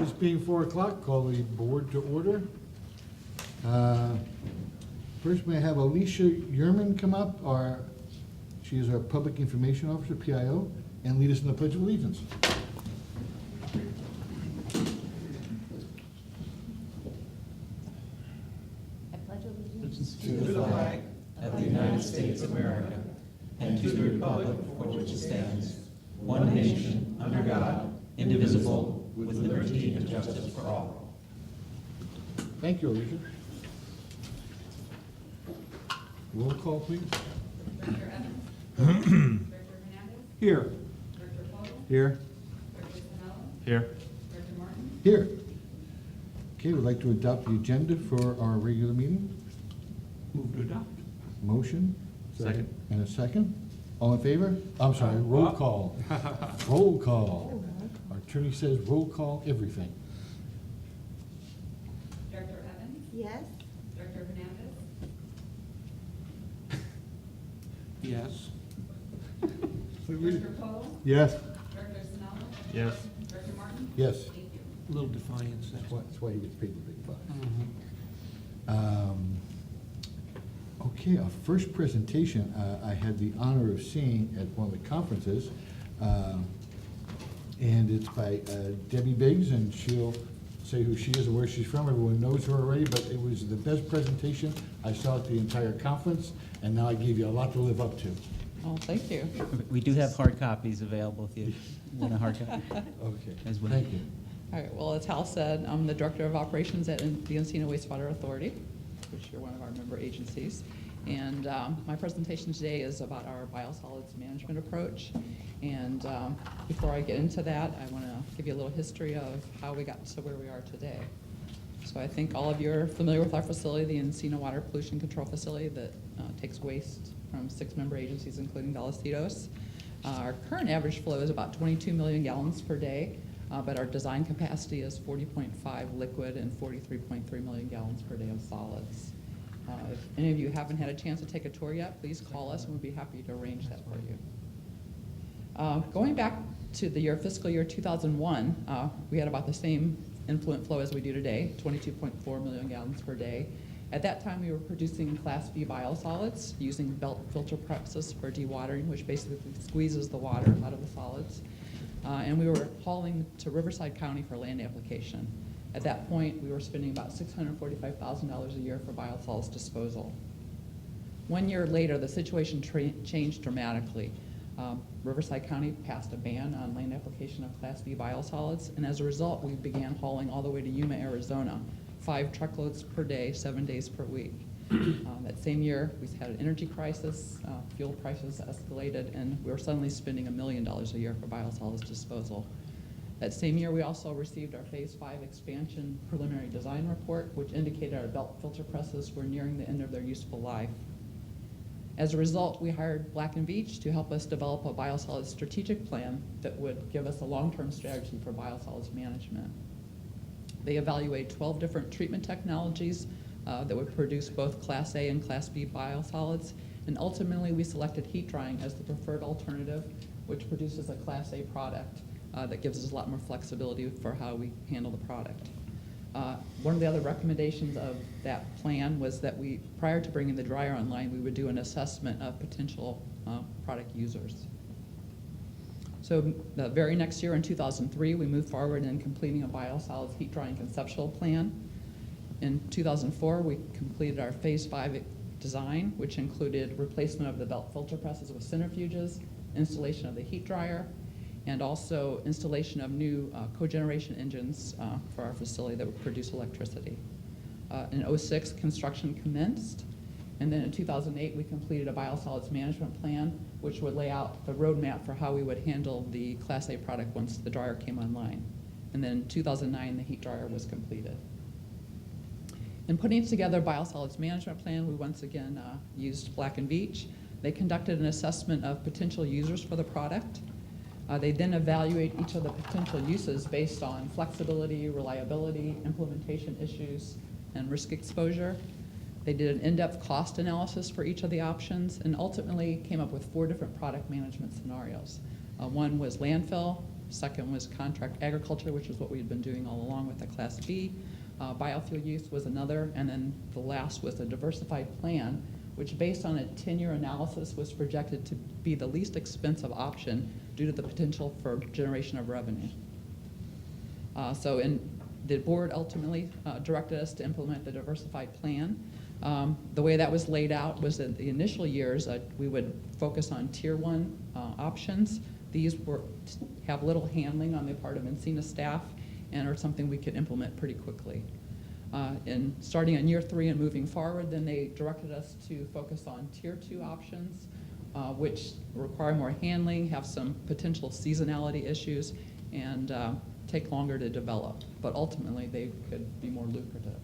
This being 4 o'clock, call the board to order. First, may I have Alicia Yerman come up, she is our Public Information Officer, PIO, and lead us in the Pledge of Allegiance. I pledge allegiance To the flag of the United States of America and to the republic for which it stands, one nation, under God, indivisible, with liberty and justice for all. Thank you, Alicia. Roll call, please. Director Evans? Director Hernandez? Here. Director Vogel? Here. Director Sinella? Here. Director Martin? Here. Okay, we'd like to adopt the agenda for our regular meeting. Move to adopt. Motion? Second. And a second? All in favor? I'm sorry, roll call. Roll call. Our attorney says roll call everything. Director Evans? Yes. Director Hernandez? Yes. Director Vogel? Yes. Director Sinella? Yes. Director Martin? Yes. Thank you. A little defiance. That's why he gets paid the big bucks. Mhm. Okay, our first presentation, I had the honor of seeing at one of the conferences, and it's by Debbie Biggs, and she'll say who she is and where she's from. Everyone knows her already, but it was the best presentation I saw at the entire conference, and now I gave you a lot to live up to. Oh, thank you. We do have hard copies available if you want a hard copy. Okay, As well. thank you. All right, well, as Hal said, I'm the Director of Operations at the Encino Wastewater Authority, which you're one of our member agencies. And my presentation today is about our biosolids management approach. And before I get into that, I want to give you a little history of how we got to where we are today. So I think all of you are familiar with our facility, the Encino Water Pollution Control Facility that takes waste from 6 member agencies, including Vallecitos. Our current average flow is about 22 million gallons per day, but our design capacity is 40.5 liquid and 43.3 million gallons per day of solids. If any of you haven't had a chance to take a tour yet, please call us and we'd be happy to arrange that for you. Going back to the fiscal year 2001, we had about the same influent flow as we do today, 22.4 million gallons per day. At that time, we were producing Class B biosolids using belt filter presses for dewatering, which basically squeezes the water out of the solids. And we were hauling to Riverside County for land application. At that point, we were spending about $645,000 a year for biosolids disposal. 1 year later, the situation changed dramatically. Riverside County passed a ban on land application of Class B biosolids, and as a result, we began hauling all the way to Yuma, Arizona, 5 truckloads per day, 7 days per week. That same year, we had an energy crisis, fuel prices escalated, and we were suddenly spending $1 million a year for biosolids disposal. That same year, we also received our Phase 5 expansion preliminary design report, which indicated our belt filter presses were nearing the end of their useful life. As a result, we hired Black & Veatch to help us develop a biosolids strategic plan that would give us a long-term strategy for biosolids management. They evaluated 12 different treatment technologies that would produce both Class A and Class B biosolids, and ultimately we selected heat drying as the preferred alternative, which produces a Class A product that gives us a lot more flexibility for how we handle the product. One of the other recommendations of that plan was that prior to bringing the dryer online, we would do an assessment of potential product users. So the very next year, in 2003, we moved forward in completing a biosolids heat drying conceptual plan. In 2004, we completed our Phase 5 design, which included replacement of the belt filter presses with centrifuges, installation of the heat dryer, and also installation of new cogeneration engines for our facility that would produce electricity. In 2006, construction commenced, and then in 2008, we completed a biosolids management plan, which would lay out the roadmap for how we would handle the Class A product once the dryer came online. And then in 2009, the heat dryer was completed. In putting together a biosolids management plan, we once again used Black & Veatch. They conducted an assessment of potential users for the product. They then evaluate each of the potential uses based on flexibility, reliability, implementation issues, and risk exposure. They did an in-depth cost analysis for each of the options and ultimately came up with 4 different product management scenarios. One was landfill, Second was contract agriculture, which is what we had been doing all along with the Class B. Biofuel use was another, and then the last was a diversified plan, which based on a 10-year analysis was projected to be the least expensive option due to the potential for generation of revenue. The board ultimately directed us to implement the diversified plan. The way that was laid out was that the initial years, we would focus on tier 1 options. These have little handling on the part of Encina staff and are something we could implement pretty quickly. And starting in year 3 and moving forward, then they directed us to focus on tier 2 options, which require more handling, have some potential seasonality issues, and take longer to develop, but ultimately they could be more lucrative.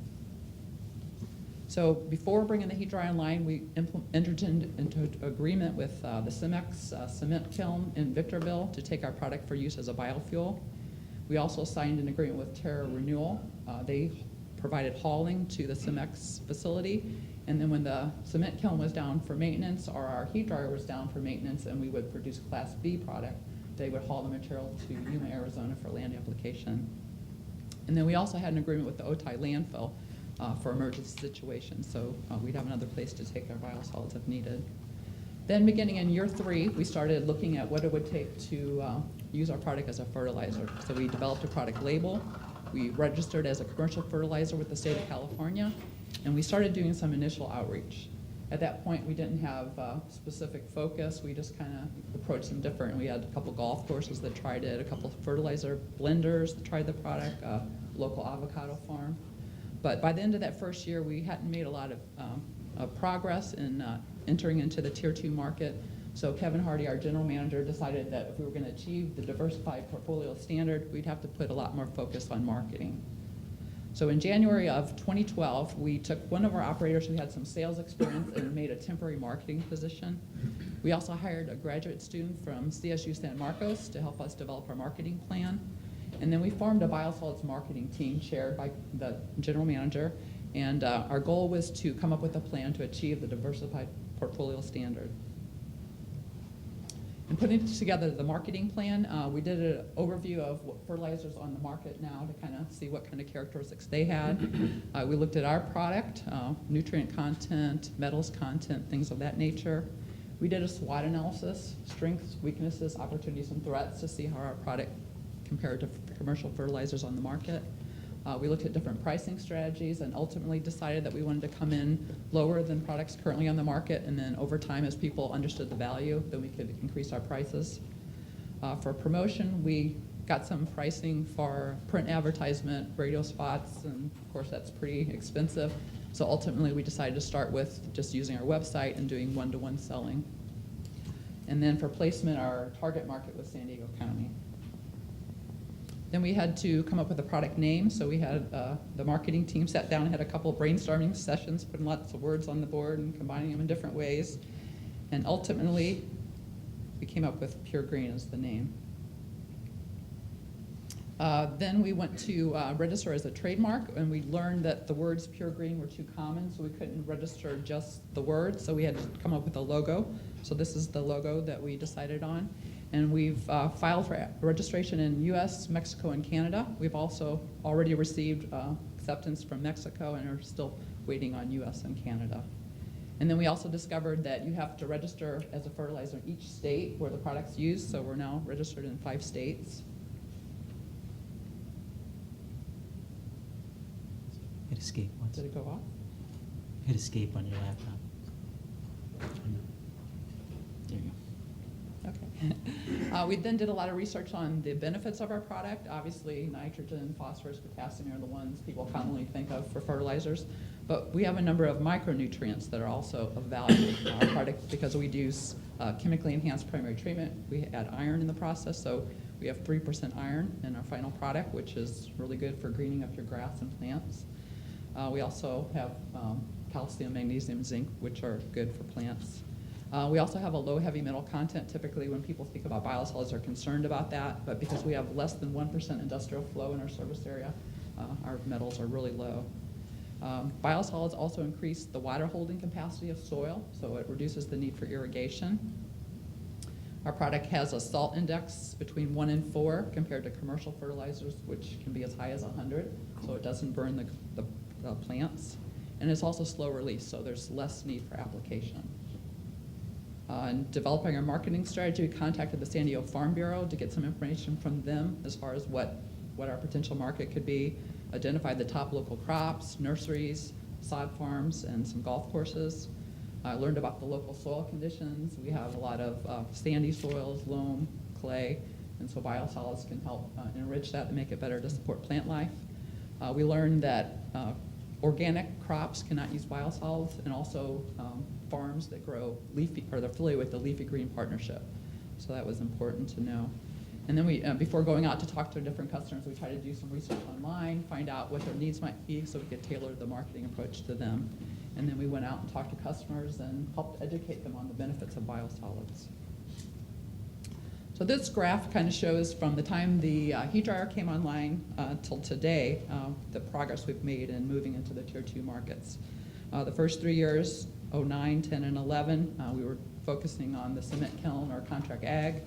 So before bringing the heat dryer online, we entered into agreement with the Cemex cement kiln in Victorville to take our product for use as a biofuel. We also signed an agreement with Terra Renewal. They provided hauling to the Cemex facility, and then when the cement kiln was down for maintenance or our heat dryer was down for maintenance and we would produce Class B product, they would haul the material to Yuma, Arizona for land application. And then we also had an agreement with the Otay landfill for emergency situations, so we'd have another place to take our biosolids if needed. Then beginning in year 3, we started looking at what it would take to use our product as a fertilizer. So we developed a product label, we registered as a commercial fertilizer with the state of California, and we started doing some initial outreach. At that point, we didn't have a specific focus. We just kind of approached them different. We had a couple golf courses that tried it, a couple fertilizer blenders that tried the product, a local avocado farm. But by the end of that first year, we hadn't made a lot of progress in entering into the Tier 2 market. So Kevin Hardy, our general manager, decided that if we were going to achieve the diversified portfolio standard, we'd have to put a lot more focus on marketing. So in January of 2012, we took one of our operators who had some sales experience and made a temporary marketing position. We also hired a graduate student from CSU San Marcos to help us develop our marketing plan. And then we formed a biosolids marketing team chaired by the general manager. And our goal was to come up with a plan to achieve the diversified portfolio standard. In putting together the marketing plan, we did an overview of what fertilizers on the market now to kind of see what kind of characteristics they had. We looked at our product, nutrient content, metals content, things of that nature. We did a SWOT analysis, strengths, weaknesses, opportunities, and threats to see how our product compared to commercial fertilizers on the market. We looked at different pricing strategies and ultimately decided that we wanted to come in lower than products currently on the market, and then over time, as people understood the value, then we could increase our prices. For promotion, we got some pricing for print advertisement, radio spots, and of course that's pretty expensive. So ultimately, we decided to start with just using our website and doing one-to-one selling. And then for placement, our target market was San Diego County. Then we had to come up with a product name, so we had the marketing team sat down and had a couple of brainstorming sessions, putting lots of words on the board and combining them in different ways. And ultimately, we came up with Pure Green as the name. Then we went to register as a trademark, and we learned that the words Pure Green were too common, so we couldn't register just the word, so we had to come up with a logo. So this is the logo that we decided on. And we've filed for registration in US, Mexico, and Canada. We've also already received acceptance from Mexico and are still waiting on US and Canada. And then we also discovered that you have to register as a fertilizer in each state where the product's used, so we're now registered in 5 states. Hit escape once. Did it go off? Hit escape on your laptop. There you go. Okay. We then did a lot of research on the benefits of our product. Obviously, nitrogen, phosphorus, potassium are the ones people commonly think of for fertilizers. But we have a number of micronutrients that are also of value in our product because we use chemically enhanced primary treatment. We add iron in the process, so we have 3% iron in our final product, which is really good for greening up your grass and plants. We also have calcium, magnesium, zinc, which are good for plants. We also have a low heavy metal content. Typically, when people think about biosolids, they're concerned about that, but because we have less than 1% industrial flow in our service area, our metals are really low. Biosolids also increase the water holding capacity of soil, so it reduces the need for irrigation. Our product has a salt index between 1 and 4 compared to commercial fertilizers, which can be as high as 100, so it doesn't burn the plants. And it's also slow release, so there's less need for application. In developing our marketing strategy, we contacted the San Diego Farm Bureau to get some information from them as far as what our potential market could be, identified the top local crops, nurseries, sod farms, and some golf courses. I learned about the local soil conditions. We have a lot of sandy soils, loam, clay, and so biosolids can help enrich that and make it better to support plant life. We learned that organic crops cannot use biosolids, and also farms that grow leafy, or they're affiliated with the Leafy Green Partnership. So that was important to know. And then we, before going out to talk to different customers, we try to do some research online, find out what their needs might be so we could tailor the marketing approach to them. And then we went out and talked to customers and helped educate them on the benefits of biosolids. So this graph kind of shows from the time the heat dryer came online till today, the progress we've made in moving into the Tier 2 markets. The first 3 years, 09, 10, and 11, we were focusing on the cement kiln or contract ag.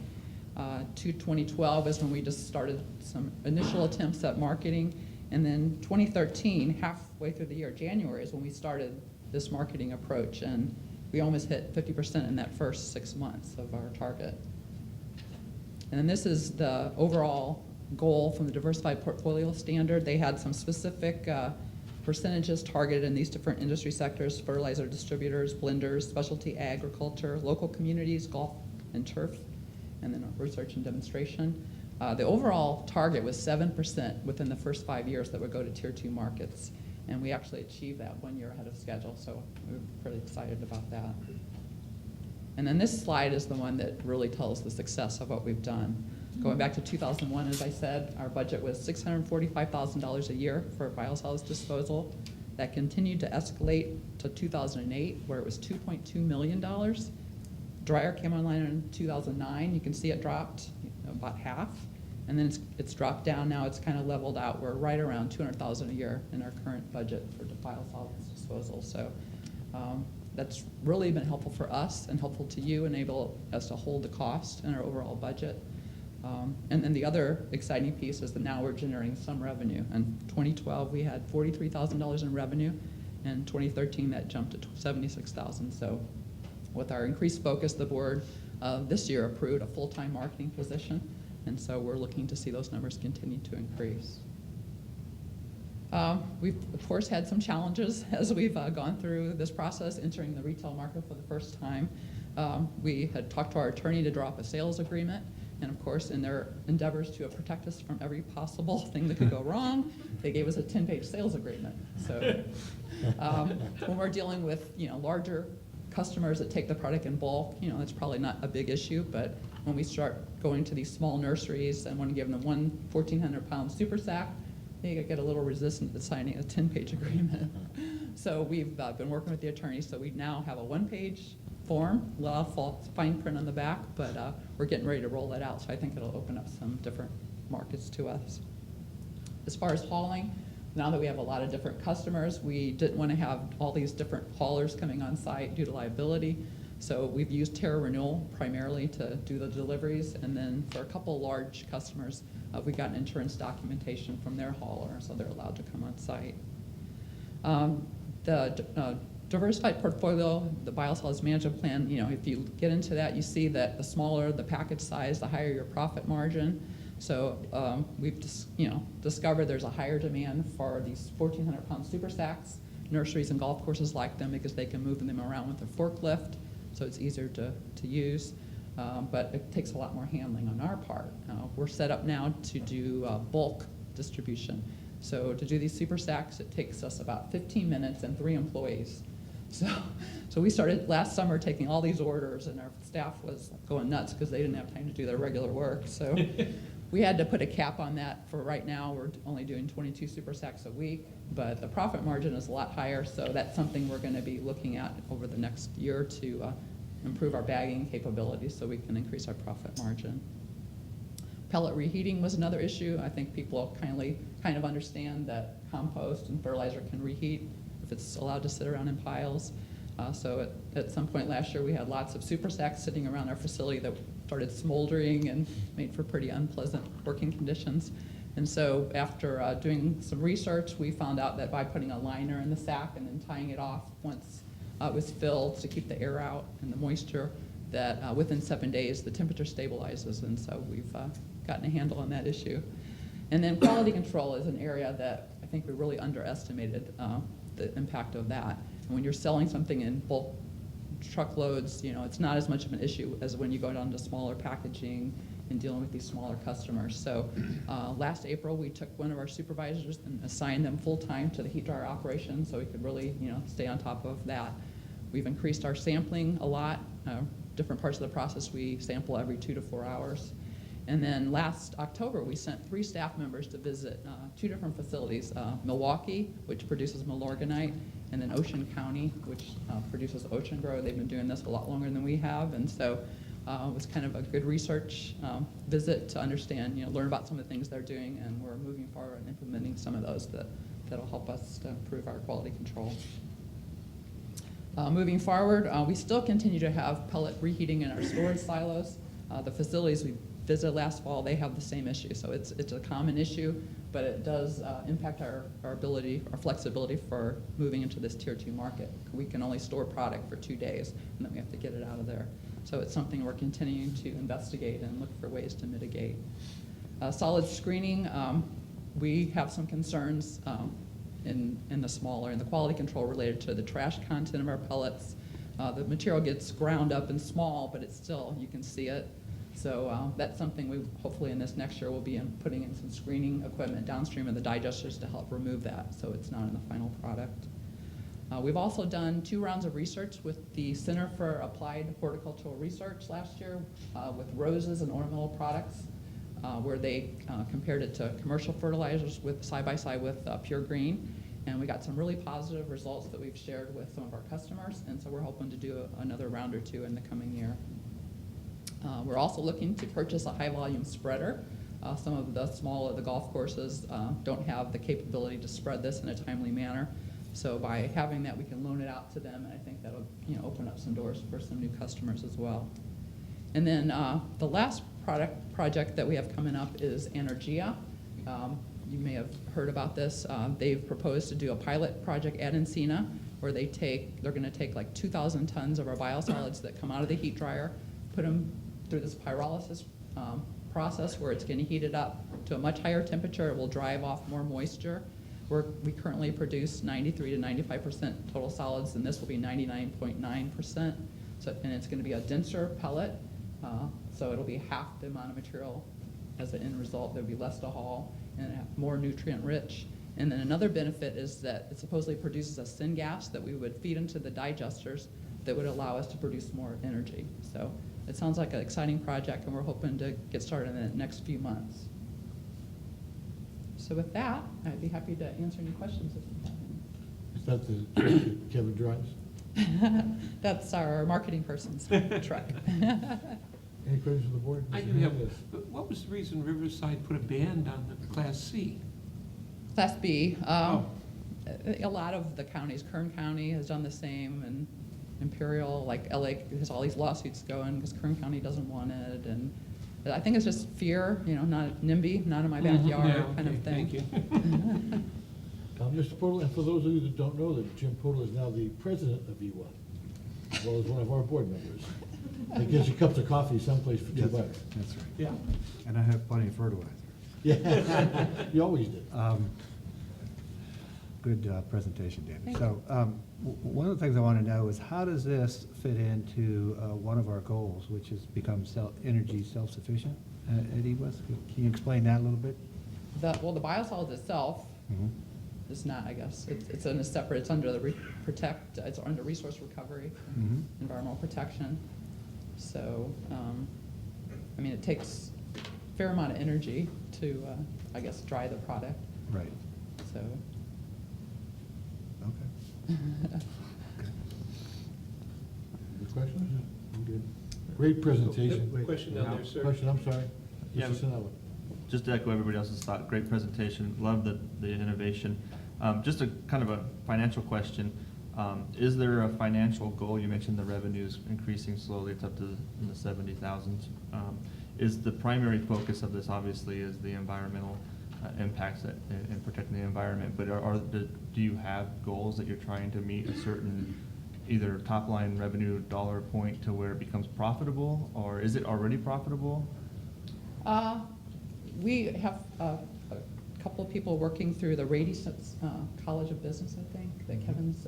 2012 is when we just started some initial attempts at marketing. And then 2013, halfway through the year, January, is when we started this marketing approach. And we almost hit 50% in that first 6 months of our target. And then this is the overall goal from the Diversified Portfolio Standard. They had some specific percentages targeted in these different industry sectors: fertilizer distributors, blenders, specialty agriculture, local communities, golf and turf, and then research and demonstration. The overall target was 7% within the first 5 years that would go to Tier 2 markets. And we actually achieved that 1 year ahead of schedule, so we were pretty excited about that. And then this slide is the one that really tells the success of what we've done. Going back to 2001, as I said, our budget was $645,000 a year for biosolids disposal. That continued to escalate to 2008, where it was $2.2 million. Dryer came online in 2009. You can see it dropped about half. And then it's dropped down now. It's kind of leveled out. We're right around $200,000 a year in our current budget for biosolids disposal. So that's really been helpful for us and helpful to you, enable us to hold the cost in our overall budget. And then the other exciting piece is that now we're generating some revenue. In 2012, we had $43,000 in revenue. In 2013, that jumped to $76,000. So with our increased focus, the board this year approved a full-time marketing position. And so we're looking to see those numbers continue to increase. We've, of course, had some challenges as we've gone through this process, entering the retail market for the first time. We had talked to our attorney to draw up a sales agreement. And of course, in their endeavors to protect us from every possible thing that could go wrong, they gave us a 10-page sales agreement. So when we're dealing with larger customers that take the product in bulk, that's probably not a big issue. But when we start going to these small nurseries and want to give them one 1,400-pound super sack, they get a little resistant to signing a 10-page agreement. So we've been working with the attorney, so we now have a 1-page form, a lot of fine print on the back, but we're getting ready to roll that out, so I think it'll open up some different markets to us. As far as hauling, now that we have a lot of different customers, we didn't want to have all these different haulers coming on site due to liability. So we've used Terra Renewal primarily to do the deliveries, and then for a couple large customers, we got insurance documentation from their hauler, so they're allowed to come on site. The Diversified Portfolio, the biosolids management plan, if you get into that, you see that the smaller the package size, the higher your profit margin. So we've discovered there's a higher demand for these 1,400-pound super sacks. Nurseries and golf courses like them because they can move them around with a forklift, so it's easier to use. But it takes a lot more handling on our part. We're set up now to do bulk distribution. So to do these super sacks, it takes us about 15 minutes and 3 employees. So we started last summer taking all these orders, and our staff was going nuts because they didn't have time to do their regular work. So we had to put a cap on that. For right now, we're only doing 22 super sacks a week, but the profit margin is a lot higher, so that's something we're going to be looking at over the next year to improve our bagging capabilities so we can increase our profit margin. Pellet reheating was another issue. I think people kind of understand that compost and fertilizer can reheat if it's allowed to sit around in piles. So at some point last year, we had lots of super sacks sitting around our facility that started smoldering and made for pretty unpleasant working conditions. And so after doing some research, we found out that by putting a liner in the sack and then tying it off once it was filled to keep the air out and the moisture, that within 7 days, the temperature stabilizes. And so we've gotten a handle on that issue. And then quality control is an area that I think we really underestimated the impact of that. And when you're selling something in bulk truckloads, it's not as much of an issue as when you go down to smaller packaging and dealing with these smaller customers. So last April, we took one of our supervisors and assigned them full-time to the heat dryer operation so we could really, stay on top of that. We've increased our sampling a lot. Different parts of the process, we sample every 2 to 4 hours. And then last October, we sent 3 staff members to visit 2 different facilities, Milwaukee, which produces Milorganite, and then Ocean County, which produces Ocean Grow. They've been doing this a lot longer than we have, and so it was kind of a good research visit to understand, learn about some of the things they're doing, and we're moving forward and implementing some of those that'll help us to improve our quality control. Moving forward, we still continue to have pellet reheating in our storage silos. The facilities we visited last fall, they have the same issue. So it's a common issue, but it does impact our ability, our flexibility for moving into this tier 2 market. We can only store product for 2 days, and then we have to get it out of there. So it's something we're continuing to investigate and look for ways to mitigate. Solid screening, we have some concerns in the quality control related to the trash content of our pellets. The material gets ground up and small, but it's still, you can see it. So that's something we hopefully in this next year we'll be putting in some screening equipment downstream of the digesters to help remove that so it's not in the final product. We've also done 2 rounds of research with the Center for Applied Horticultural Research last year with roses and ornamental products where they compared it to commercial fertilizers side by side with Pure Green. And we got some really positive results that we've shared with some of our customers, and so we're hoping to do another round or 2 in the coming year. We're also looking to purchase a high-volume spreader. Some of the golf courses don't have the capability to spread this in a timely manner. So by having that, we can loan it out to them, and I think that'll open up some doors for some new customers as well. And then the last project that we have coming up is Energia. You may have heard about this. They've proposed to do a pilot project at Encina where they're going to take like 2,000 tons of our biosolids that come out of the heat dryer, put them through this pyrolysis process where it's going to heat it up to a much higher temperature. It will drive off more moisture. We currently produce 93 to 95% total solids, and this will be 99.9%. So, and it's going to be a denser pellet, so it'll be half the amount of material as an end result. There'll be less to haul and more nutrient rich. And then another benefit is that it supposedly produces a syngas that we would feed into the digesters that would allow us to produce more energy. So it sounds like an exciting project, and we're hoping to get started in the next few months. So with that, I'd be happy to answer any questions if you have any. Is that the truck that Kevin drives? That's our marketing person's truck. Any questions from the board? I do have, what was the reason Riverside put a ban on the Class C? Class B. Oh. A lot of the counties, Kern County has done the same, and Imperial, like LA has all these lawsuits going because Kern County doesn't want it, and I think it's just fear, not NIMBY, not in my backyard Yeah, kind of okay, thing. thank you. Mr. Podol, and for those of you that don't know, that Jim Podol is now the president of EWA, as well as one of our board members. He gives you cups of coffee someplace for $2. That's right. Yeah. And I have plenty of fertilizer. Yeah, you always did. Good presentation, David. Thank So one of the things I want to know is how does this fit into one of our goals, which is become energy self-sufficient at EWES? Can you explain that a little bit? The biosolids itself is not, I guess, it's in a separate, it's under the it's under resource recovery, and environmental protection. So, I mean, it takes a fair amount of energy to, I guess, dry the product. Right. So. Okay. Any questions? I'm good. Great presentation. Question down there, sir. Question, I'm sorry. Yeah. Mr. Sinella. Just to echo everybody else's thought, great presentation, love the innovation. Just a kind of a financial question. Is there a financial goal? You mentioned the revenues increasing slowly, it's up to in the 70,000. Is the primary focus of this obviously is the environmental impacts and protecting the environment, but do you have goals that you're trying to meet a certain either top line revenue dollar point to where it becomes profitable, or is it already profitable? We have a couple of people working through the Rady College of Business, I think, that Kevin's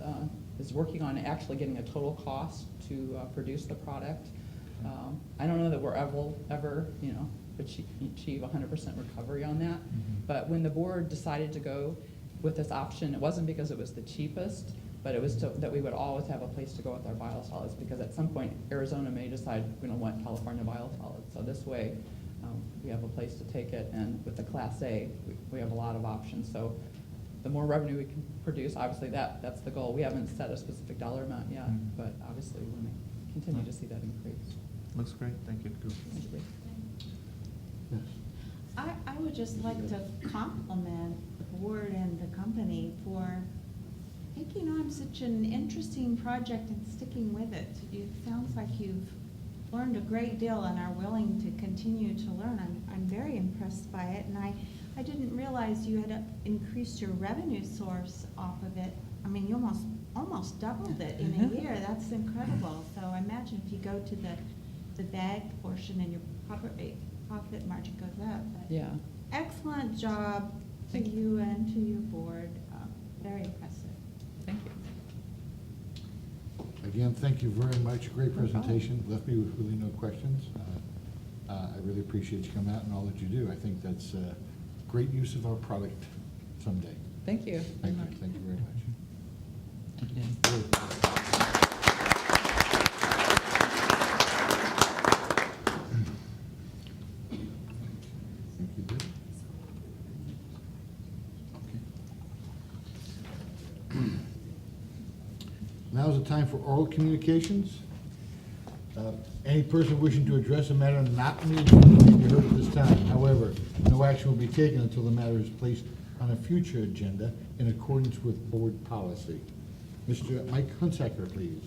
is working on actually getting a total cost to produce the product. I don't know that we're ever achieve 100% recovery on that. But when the board decided to go with this option, it wasn't because it was the cheapest, but it was that we would always have a place to go with our biosolids, because at some point Arizona may decide we don't want California biosolids. So this way we have a place to take it, and with the Class A, we have a lot of options. So the more revenue we can produce, obviously that's the goal. We haven't set a specific dollar amount yet, but obviously we want to continue to see that increase. Looks great, thank you. Yes. I would just like to compliment the board and the company for taking on such an interesting project and sticking with it. It sounds like you've learned a great deal and are willing to continue to learn. I'm very impressed by it, and I didn't realize you had increased your revenue source off of it. I mean, you almost doubled it in a year. That's incredible. So I imagine if you go to the bag portion and your profit margin goes up. But Yeah. excellent job to Thank you and to your board. Very impressive. Thank you. Again, thank you very much. Great No problem. presentation. Left me with really no questions. I really appreciate you coming out and all that you do. I think that's great use of our product someday. Thank you very Thank much. you. Thank you very much. Thank you, Dan. Thank you, Dick. Now is the time for oral communications. Any person wishing to address a matter not on the agenda may be heard at this time. However, no action will be taken until the matter is placed on a future agenda in accordance with board policy. Mr. Mike Hunsaker, please.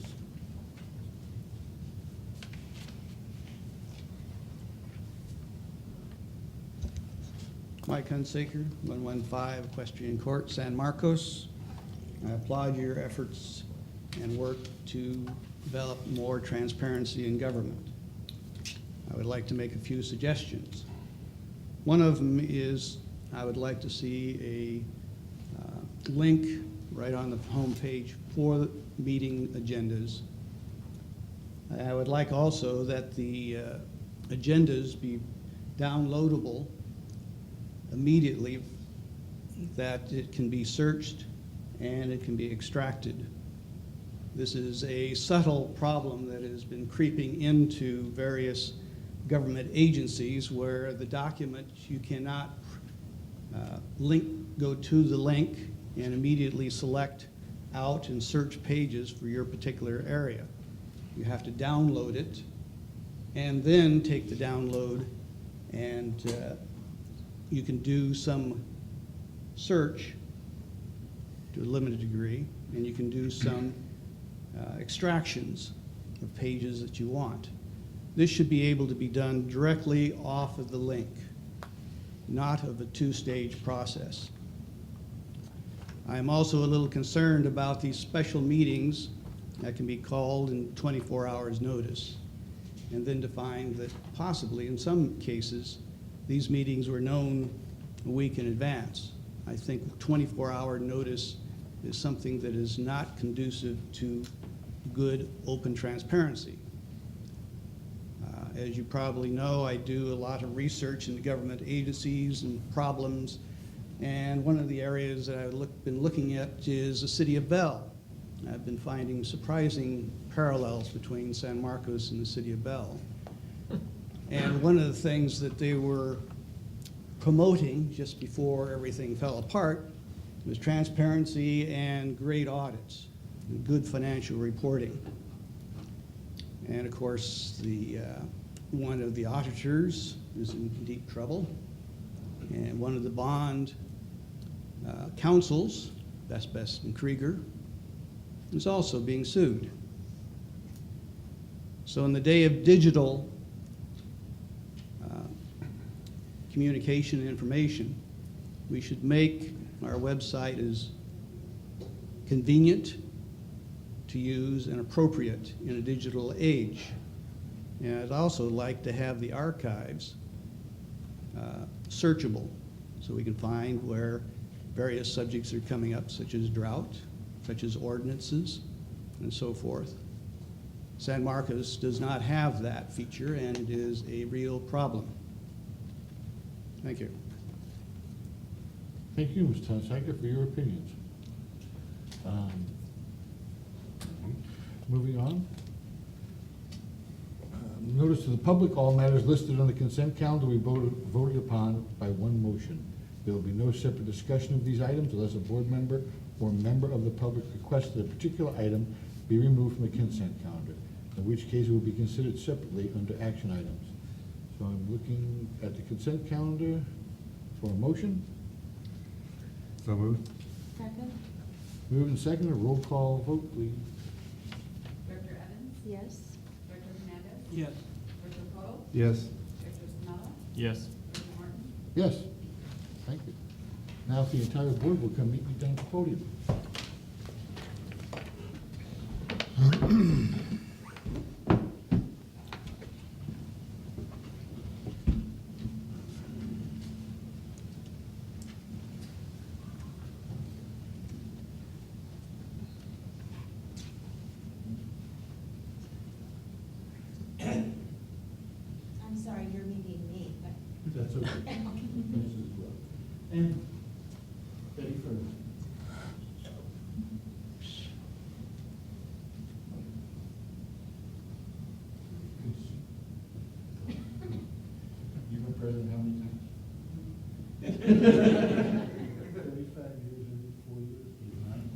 Mike Hunsaker, 115 Equestrian Court, San Marcos. I applaud your efforts and work to develop more transparency in government. I would like to make a few suggestions. One of them is I would like to see a link right on the home page for the meeting agendas. I would like also that the agendas be downloadable immediately, that it can be searched and it can be extracted. This is a subtle problem that has been creeping into various government agencies where the document, you cannot go to the link and immediately select out and search pages for your particular area. You have to download it and then take the download, and you can do some search to a limited degree, and you can do some extractions of pages that you want. This should be able to be done directly off of the link, not of a two-stage process. I am also a little concerned about these special meetings that can be called in 24 hours notice, and then to find that possibly in some cases these meetings were known a week in advance. I think 24-hour notice is something that is not conducive to good open transparency. As you probably know, I do a lot of research into government agencies and problems, and one of the areas that I've been looking at is the city of Bell. I've been finding surprising parallels between San Marcos and the city of Bell. And one of the things that they were promoting just before everything fell apart was transparency and great audits and good financial reporting. And of course, one of the auditors is in deep trouble, and one of the bond counsels, Best and Krieger, is also being sued. So in the day of digital communication and information, we should make our website as convenient to use and appropriate in a digital age. And I'd also like to have the archives searchable, so we can find where various subjects are coming up, such as drought, such as ordinances, and so forth. San Marcos does not have that feature, and it is a real problem. Thank you. Thank you, Mr. Tansacker, for your opinions. Moving on. Notice to the public, all matters listed on the consent calendar will be voted upon by one motion. There will be no separate discussion of these items unless a board member or member of the public requests that a particular item be removed from the consent calendar, in which case it will be considered separately under action items. So I'm looking at the consent calendar for a motion. So moved. Second? Moved and seconded, roll call vote, please. Director Evans? Yes. Director Hernandez? Yes. Director Polk? Yes. Director Spinella? Yes. Director Martin? Yes, thank you. Now, if the entire board will come meet me down at the podium. I'm sorry, you're meeting me, but. That's okay. This as well. And Betty first. You've been president how many times? 35 years and 4 years, 9.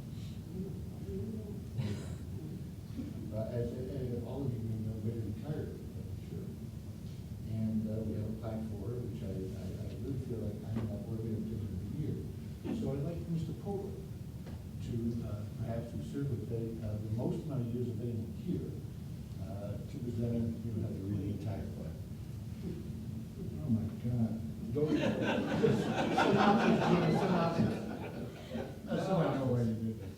As all of you know, Betty retired, I'm sure. And we have a plaque for her, which I really feel like I'm not worthy of taking the year. So I'd like Mr. Polar to perhaps, who served with Betty the most amount of years of anyone here, to present him, you would have to read the entire plaque. Oh, my God. Don't. Synopsis. So I know why you did this.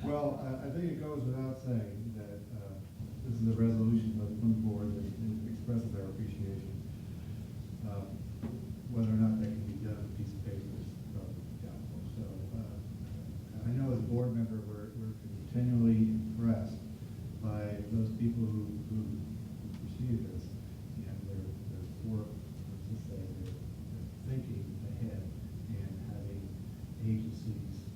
Well, I think it goes without saying that this is a resolution from the board that expresses our appreciation. Whether or not that can be done on a piece of paper is probably doubtful. So I know as a board member, we're continually impressed by those people who preceded us, and they're thinking ahead and having agencies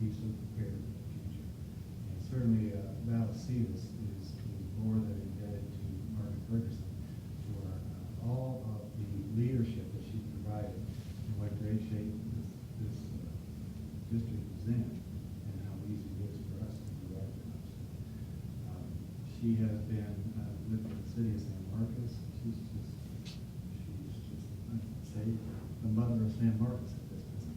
be so prepared for the future. And certainly, Vallecitos is more than indebted to Margaret Ferguson for all of the leadership that she provided and what great shape this district is in, and how easy it is for us to do our jobs. She has been with the city of San Marcos. She's just, I'd say, the mother of San Marcos at this point.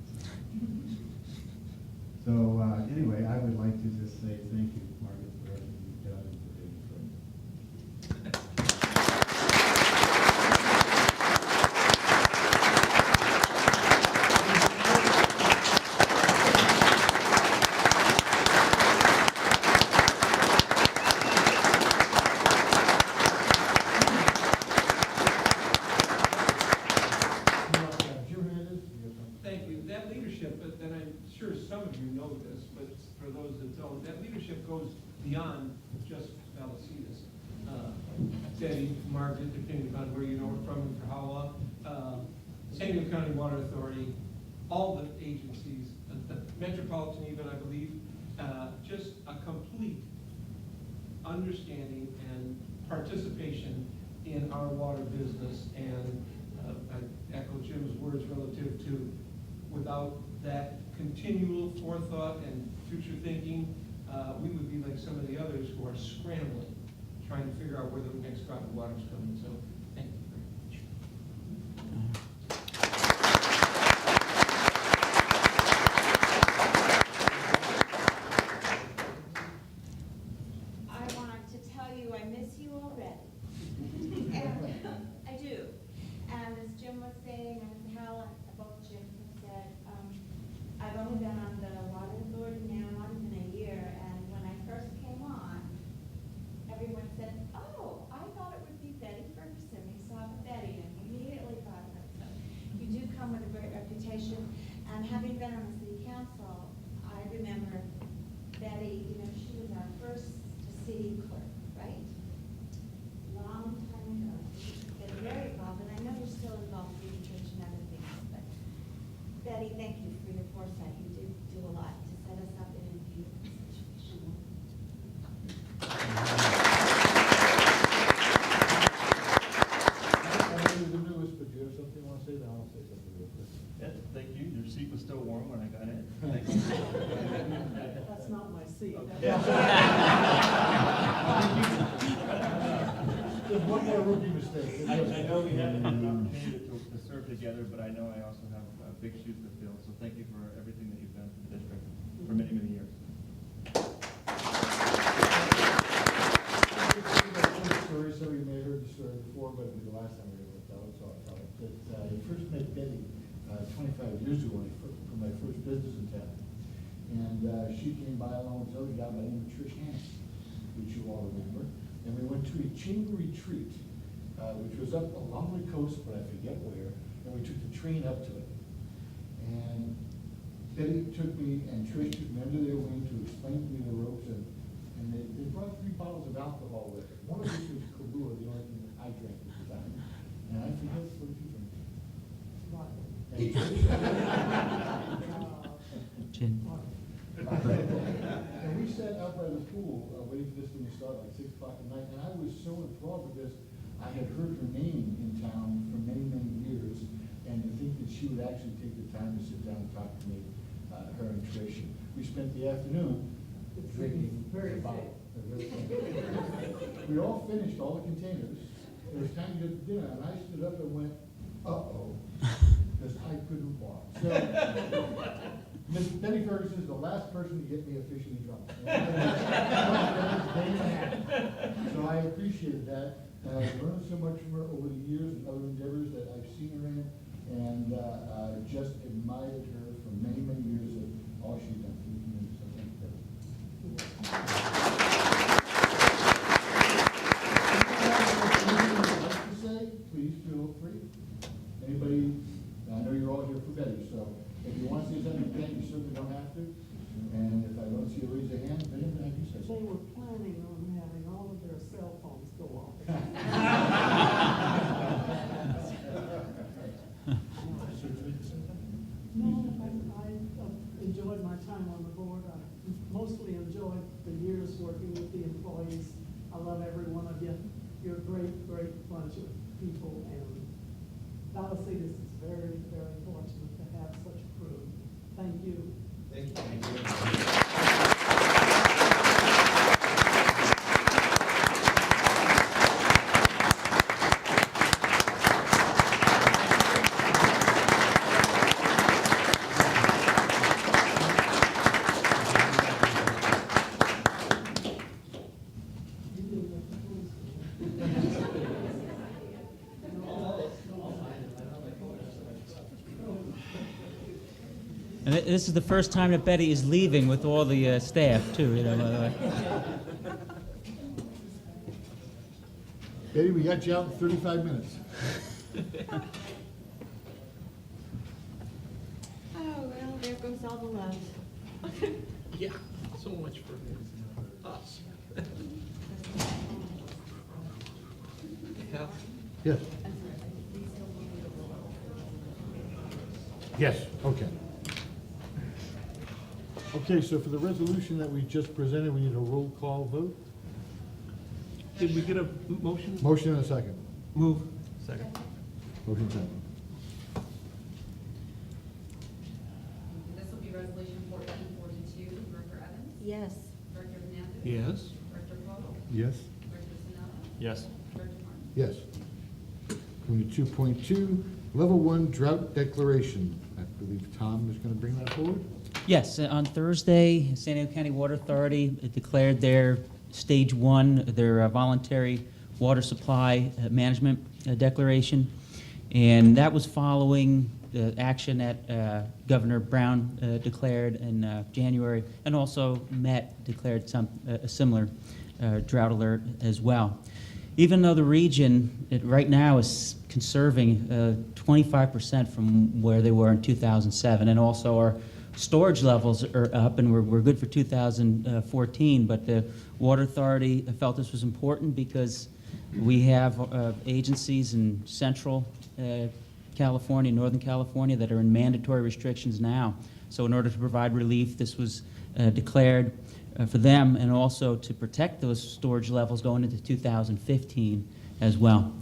So anyway, I would like to just say thank you, Margaret, for everything you've done and for being a friend. Jim Hernandez, you have something? Thank you. That leadership, but then I'm sure some of you know this, but for those that don't, that leadership goes beyond just Vallecitos. Betty, Margaret, depending upon where you know her from and for how long, San Diego County Water Authority, all the agencies, the Metropolitan even, I believe, just a complete understanding and participation in our water business. And I echo Jim's words relative to, without that continual forethought and future thinking, we would be like some of the others who are scrambling, trying to figure out where the next drop of water is coming. So thank you very much. only been on the water authority now not even a year, and when I first came on, everyone said, oh, I thought it would be Betty Ferguson. We saw Betty and we immediately thought of it. So you do come with a great reputation, and having been on the city council, I remember Betty, you know, she was our first city clerk, right? Long time ago. She's been very involved, and I know you're still involved with the church and other things, but Betty, thank you for your foresight. You did do a lot to set us up in a beautiful situation. I know you're the newest, but you have something you want to say, then I'll say something real quick. Yeah, thank you. Your seat was still warm when I got in. That's not my seat. There's one more rookie mistake. I know we haven't had an opportunity to serve together, but I know I also have big shoes to fill. So thank you for everything that you've done for the district for many, many years. Story, so you may have heard the story before, but it'll be the last time we're going to tell it, so I'll tell it. That I first met Betty 25 years ago for my first business in town. And she came by along with another guy by the name of Trish Hannon, which you all remember. And we went to a chamber retreat, which was up along the coast, but I forget where, and we took the train up to it. And Betty took me, and Trish took me under their wing to explain to me the ropes, and they brought 3 bottles of alcohol with it. One of which was Kahlua, the only thing that I drank at the time. And I forget, what did you drink? And Gin. And we sat out by the pool, waiting for this thing to start, like 6 o'clock at night, and I was so enthralled with this. I had heard her name in town for many, many years, and to think that she would actually take the time to sit down and talk to me, her and Trish. We spent the afternoon drinking Very the bottle. We all finished all the containers. It was time to get to dinner, and I stood up and went, uh-oh, because I couldn't walk. So, Miss Betty Ferguson is the last person to get me officially drunk. So I appreciated that. And I've learned so much from her over the years and other endeavors that I've seen her in, and just admired her for many, many years of all she's done for the community. So thank you, Betty. To say, please feel free. Anybody, I know you're all here for Betty, so if you want to say something, you certainly don't have to. And if I don't see you raise your hand, then have you say They something. were planning on having all of their cell phones go off. No, I enjoyed my time on the board. I mostly enjoyed the years working with the employees. I love every one of you. You're a great, great bunch of people, and Vallecitos is very, very fortunate to have such a crew. Thank you. Thank you. And this is the first time that Betty is leaving with all the staff, too, you know, by the way. Betty, we got you out in 35 minutes. Oh, well, there goes all the love. Yeah, so much for us. Yeah. Yes. Yes, okay. Okay, so for the resolution that we just presented, we need a roll call vote. Did we get a motion? Motion and a second. Move. Second. Motion second. This will be resolution 1442. Director Evans? Yes. Director Hernandez? Yes. Director Paul? Yes? Director Sinella? Yes. Director Martin? Yes. Coming to 2.2, Level 1 Drought Declaration. I believe Tom is going to bring that forward. Yes, on Thursday, San Diego County Water Authority declared their Stage 1, their voluntary water supply management declaration. And that was following action that Governor Brown declared in January, and also Met declared a similar drought alert as well. Even though the region right now is conserving 25% from where they were in 2007, and also our storage levels are up, and we're good for 2014, but the Water Authority felt this was important because we have agencies in Central California, Northern California, that are in mandatory restrictions now. So in order to provide relief, this was declared for them, and also to protect those storage levels going into 2015 as well.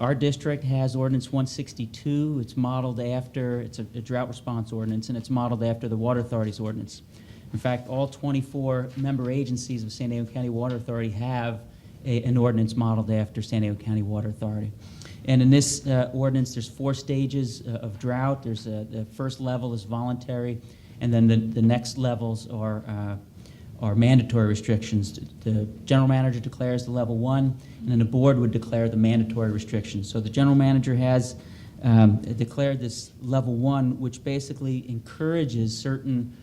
Our district has Ordinance 162. It's modeled after, it's a drought response ordinance, and it's modeled after the Water Authority's ordinance. In fact, all 24 member agencies of San Diego County Water Authority have an ordinance modeled after San Diego County Water Authority. And in this ordinance, there's 4 stages of drought. There's the first level is voluntary, and then the next levels are mandatory restrictions. The general manager declares the level 1, and then the board would declare the mandatory restrictions. So the general manager has declared this level 1, which basically encourages certain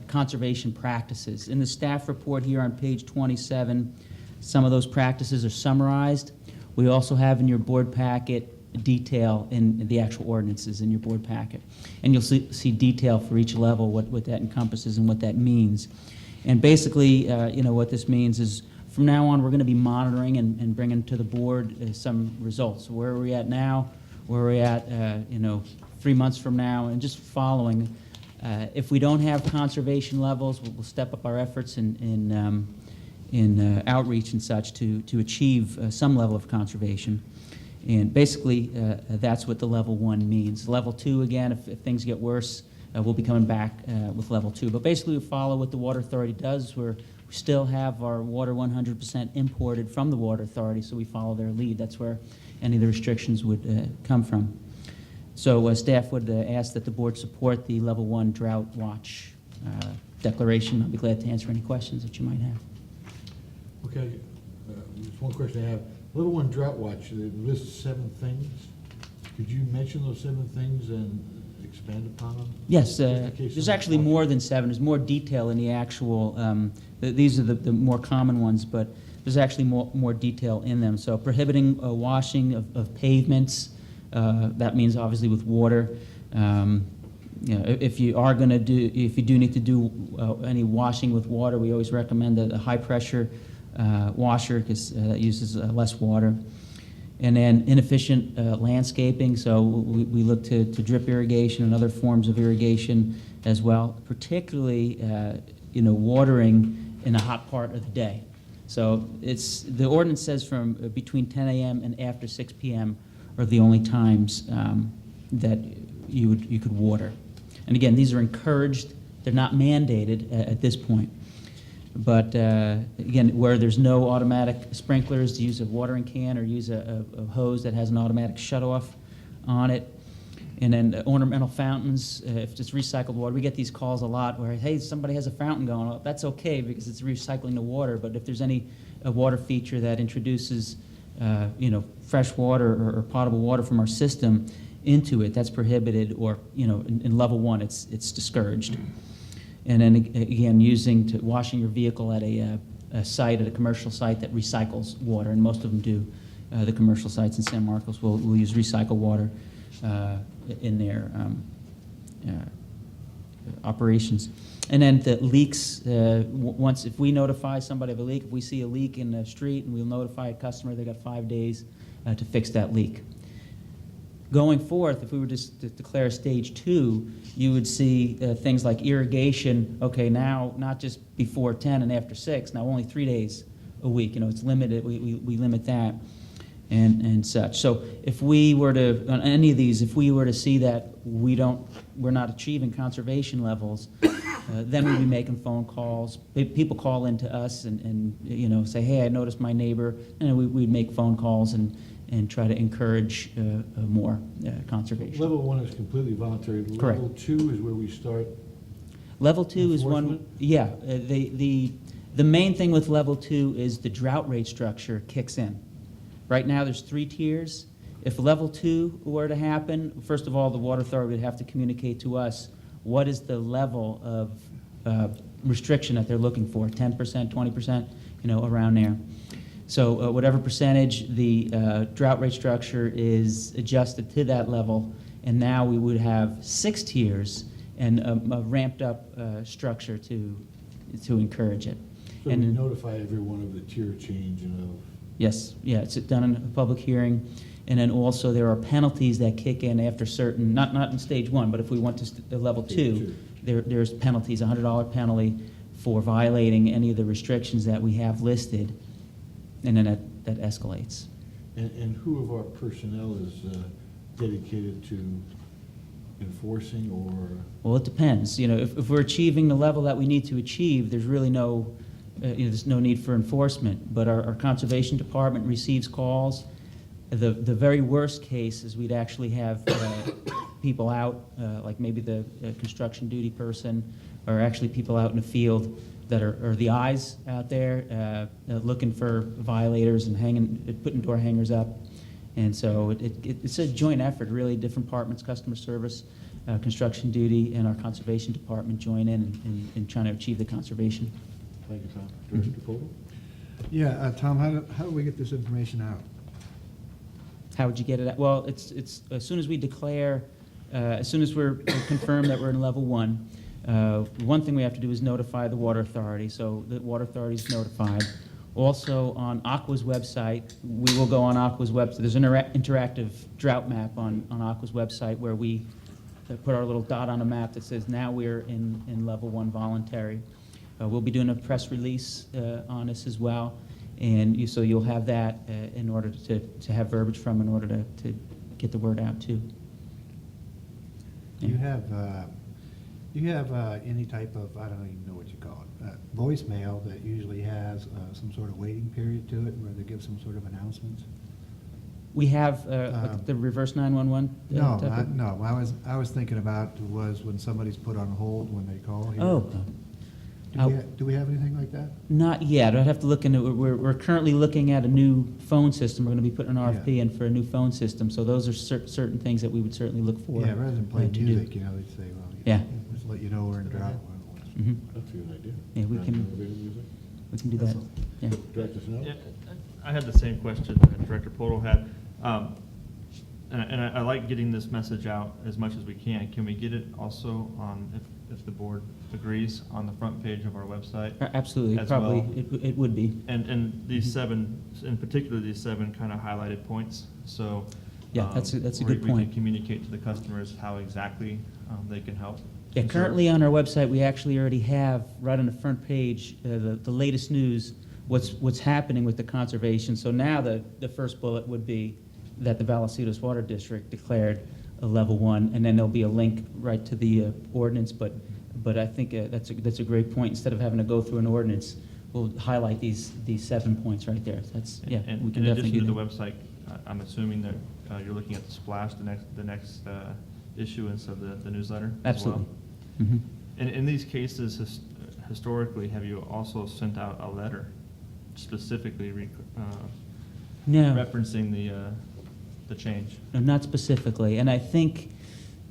conservation practices. In the staff report here on page 27, some of those practices are summarized. We also have in your board packet detail in the actual ordinances in your board packet. And you'll see detail for each level, what that encompasses and what that means. And basically, what this means is from now on, we're going to be monitoring and bringing to the board some results. So where are we at now? Where are we at, 3 months from now? And just following. If we don't have conservation levels, we'll step up our efforts in outreach and such to achieve some level of conservation. And basically, that's what the level 1 means. Level 2, again, if things get worse, we'll be coming back with level 2. But basically, we follow what the Water Authority does. We still have our water 100% imported from the Water Authority, so we follow their lead. That's where any of the restrictions would come from. So staff would ask that the board support the level 1 drought watch declaration. I'll be glad to answer any questions that you might have. Okay, just one question I have. Level 1 drought watch, it lists 7 things. Could you mention those 7 things and expand upon them? Yes, Just in case there's someone actually watches. more than 7. There's more detail in the actual, these are the more common ones, but there's actually more detail in them. So prohibiting washing of pavements, that means obviously with water. If you do need to do any washing with water, we always recommend a high pressure washer because that uses less water. And then inefficient landscaping, so we look to drip irrigation and other forms of irrigation as well, particularly watering in a hot part of the day. So the ordinance says from between 10 a.m. and after 6 p.m. are the only times that you could water. And again, these are encouraged; they're not mandated at this point. But again, where there's no automatic sprinklers, to use a watering can or use a hose that has an automatic shut-off on it. And then ornamental fountains, if it's recycled water, we get these calls a lot where, hey, somebody has a fountain going on. That's okay because it's recycling the water, but if there's any water feature that introduces fresh water or potable water from our system into it, that's prohibited, or in level 1, it's discouraged. And then again, washing your vehicle at a site, at a commercial site that recycles water, and most of them do. The commercial sites in San Marcos will use recycled water in their operations. And then the leaks, if we notify somebody of a leak, if we see a leak in the street and we'll notify a customer, they got 5 days to fix that leak. Going forth, if we were just to declare stage 2, you would see things like irrigation, okay, now not just before 10 and after 6, now only 3 days a week. It's limited, we limit that and such. So if we were to, on any of these, if we were to see that we're not achieving conservation levels, then we'd be making phone calls. People call in to us and say, hey, I noticed my neighbor, and we'd make phone calls and try to encourage more conservation. Level 1 is completely voluntary. Correct. Level 2 is where we start. Level 2 is one. Enforcement? Yeah. The main thing with level 2 is the drought rate structure kicks in. Right now, there's 3 tiers, If level 2 were to happen, first of all, the Water Authority would have to communicate to us what is the level of restriction that they're looking for, 10%, 20%, around there. So whatever percentage, the drought rate structure is adjusted to that level, and now we would have 6 tiers and a ramped up structure to encourage it. So And we notify everyone of the tier change and of. Yes, yeah, it's done in a public hearing. And then also there are penalties that kick in after certain, not in stage 1, but if we went to level 2, there's penalties, $100 penalty for violating any of the restrictions that we have listed, and then that escalates. And who of our personnel is dedicated to enforcing or? Well, it depends. If we're achieving the level that we need to achieve, there's really no, there's no need for enforcement. But our conservation department receives calls. The very worst case is we'd actually have people out, like maybe the construction duty person, or actually people out in the field that are the eyes out there looking for violators and putting door hangers up. And so it's a joint effort, really. Different departments, customer service, construction duty, and our conservation department join in trying to achieve the conservation. Thank you, Tom. Director Vogel? Yeah, Tom, how do we get this information out? How would you get it out? Well, it's as soon as we declare, as soon as we're confirmed that we're in level 1, one thing we have to do is notify the Water Authority, so the Water Authority is notified. Also, on Aqua's website, we will go on Aqua's website. There's an interactive drought map on Aqua's website where we put our little dot on a map that says now we're in level 1 voluntary. We'll be doing a press release on this as well. And so you'll have that in order to have verbiage from in order to get the word out too. Do you have any type of, I don't even know what you call it, voicemail that usually has some sort of waiting period to it where they give some sort of announcements? We have like the reverse 911. No. I was thinking about was when somebody's put on hold when they call here. Oh. Do we have anything like that? Not yet. I'd have to look into it. We're currently looking at a new phone system. We're going to be putting an RFP in for a new phone system. So those are certain things that we would certainly look for. Yeah, rather than play to do. music, they'd say, well, Yeah. just let you know we're in a drought. Mhm. That's a good idea. Yeah, we can do that. Yeah. Director Snow? Yeah, I had the same question that Director Poto had. And I like getting this message out as much as we can. Can we get it also on, if the board agrees, on the front page of our website? Absolutely, as probably, well? it would be. And these 7, in particular, these 7 kind of highlighted points, so. Yeah, that's a good We point. can communicate to the customers how exactly they can help. Yeah, currently on our website, we actually already have, right on the front page, the latest news, what's happening with the conservation. So now the first bullet would be that the Vallecitos Water District declared a level 1, and then there'll be a link right to the ordinance, but I think that's a great point. Instead of having to go through an ordinance, we'll highlight these 7 points right there. That's, yeah, And we can in definitely do addition to that. the website, I'm assuming that you're looking at the splash, the next issuance of the newsletter as well? Absolutely. Mhm. And in these cases, historically, have you also sent out a letter specifically No. referencing the change? No, not specifically. And I think,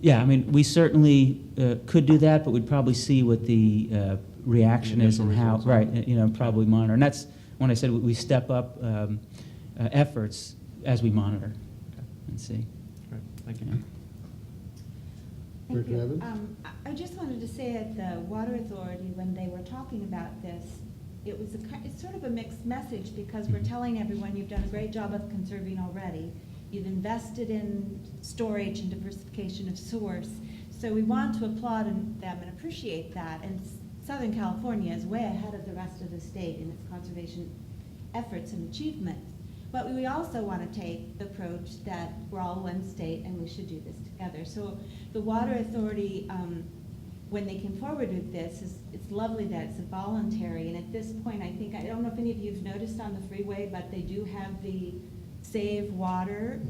yeah, I mean, we certainly could do that, but we'd probably see what the reaction is and how, initial results are. right, probably monitor. And that's when I said we step up efforts as we monitor and see. Great, thank you. Yeah. Thank Director you. Evans? I just wanted to say at the Water Authority, when they were talking about this, it's sort of a mixed message because we're telling everyone you've done a great job of conserving already. You've invested in storage and diversification of source. So we want to applaud them and appreciate that. And Southern California is way ahead of the rest of the state in its conservation efforts and achievements. But we also want to take the approach that we're all one state and we should do this together. So the Water Authority, when they came forward with this, it's lovely that it's voluntary. And at this point, I don't know if any of you have noticed on the freeway, but they do have the Save Water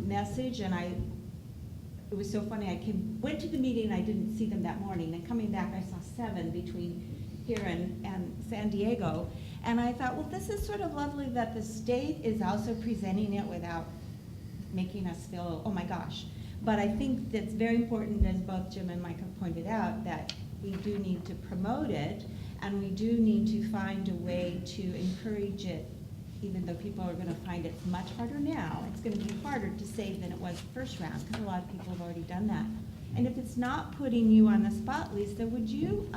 message. And it was so funny. I went to the meeting and I didn't see them that morning. And coming back, I saw 7 between here and San Diego. And I thought, well, this is sort of lovely that the state is also presenting it without making us feel, oh my gosh. But I think that's very important, as both Jim and Mike have pointed out, that we do need to promote it, and we do need to find a way to encourage it, even though people are gonna find it much harder now. It's gonna be harder to save than it was the first round, because a lot of people have already done that. And if it's not putting you on the spot, Lisa, would you,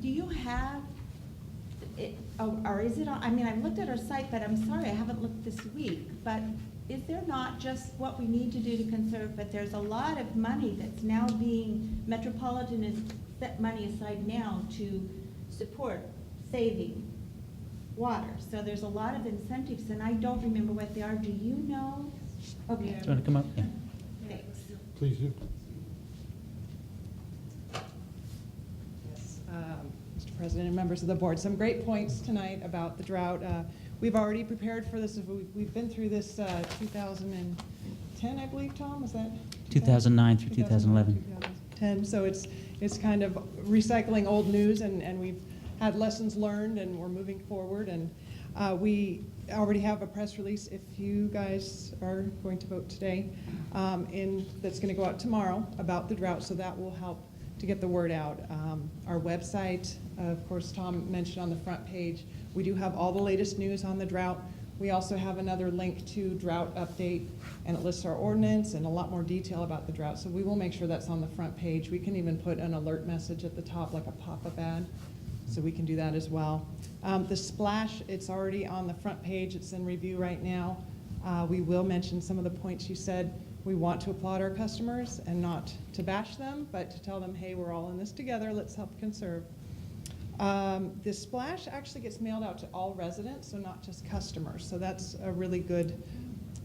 do you have it, or is it on, I mean, I've looked at our site, but I'm sorry, I haven't looked this week, but is there not just what we need to do to conserve, but there's a lot of money that's now being, Metropolitan has set money aside now to support saving water. So there's a lot of incentives, and I don't remember what they are. Do you know? Okay. Do you want to come up? Yeah. Thanks. Please do. Yes, Mr. President and members of the board, some great points tonight about the drought. We've already prepared for this. We've been through this 2010, I believe, Tom, was that? 2009 through 2011. 2010, so it's kind of recycling old news, and we've had lessons learned, and we're moving forward. And we already have a press release, if you guys are going to vote today, that's going to go out tomorrow about the drought, so that will help to get the word out. Our website, of course, Tom mentioned on the front page, we do have all the latest news on the drought. We also have another link to drought update, and it lists our ordinance and a lot more detail about the drought. So we will make sure that's on the front page. We can even put an alert message at the top, like a pop-up ad, so we can do that as well. The splash, it's already on the front page. It's in review right now. We will mention some of the points you said. We want to applaud our customers and not to bash them, but to tell them, hey, we're all in this together. Let's help conserve. The splash actually gets mailed out to all residents, so not just customers. So that's a really good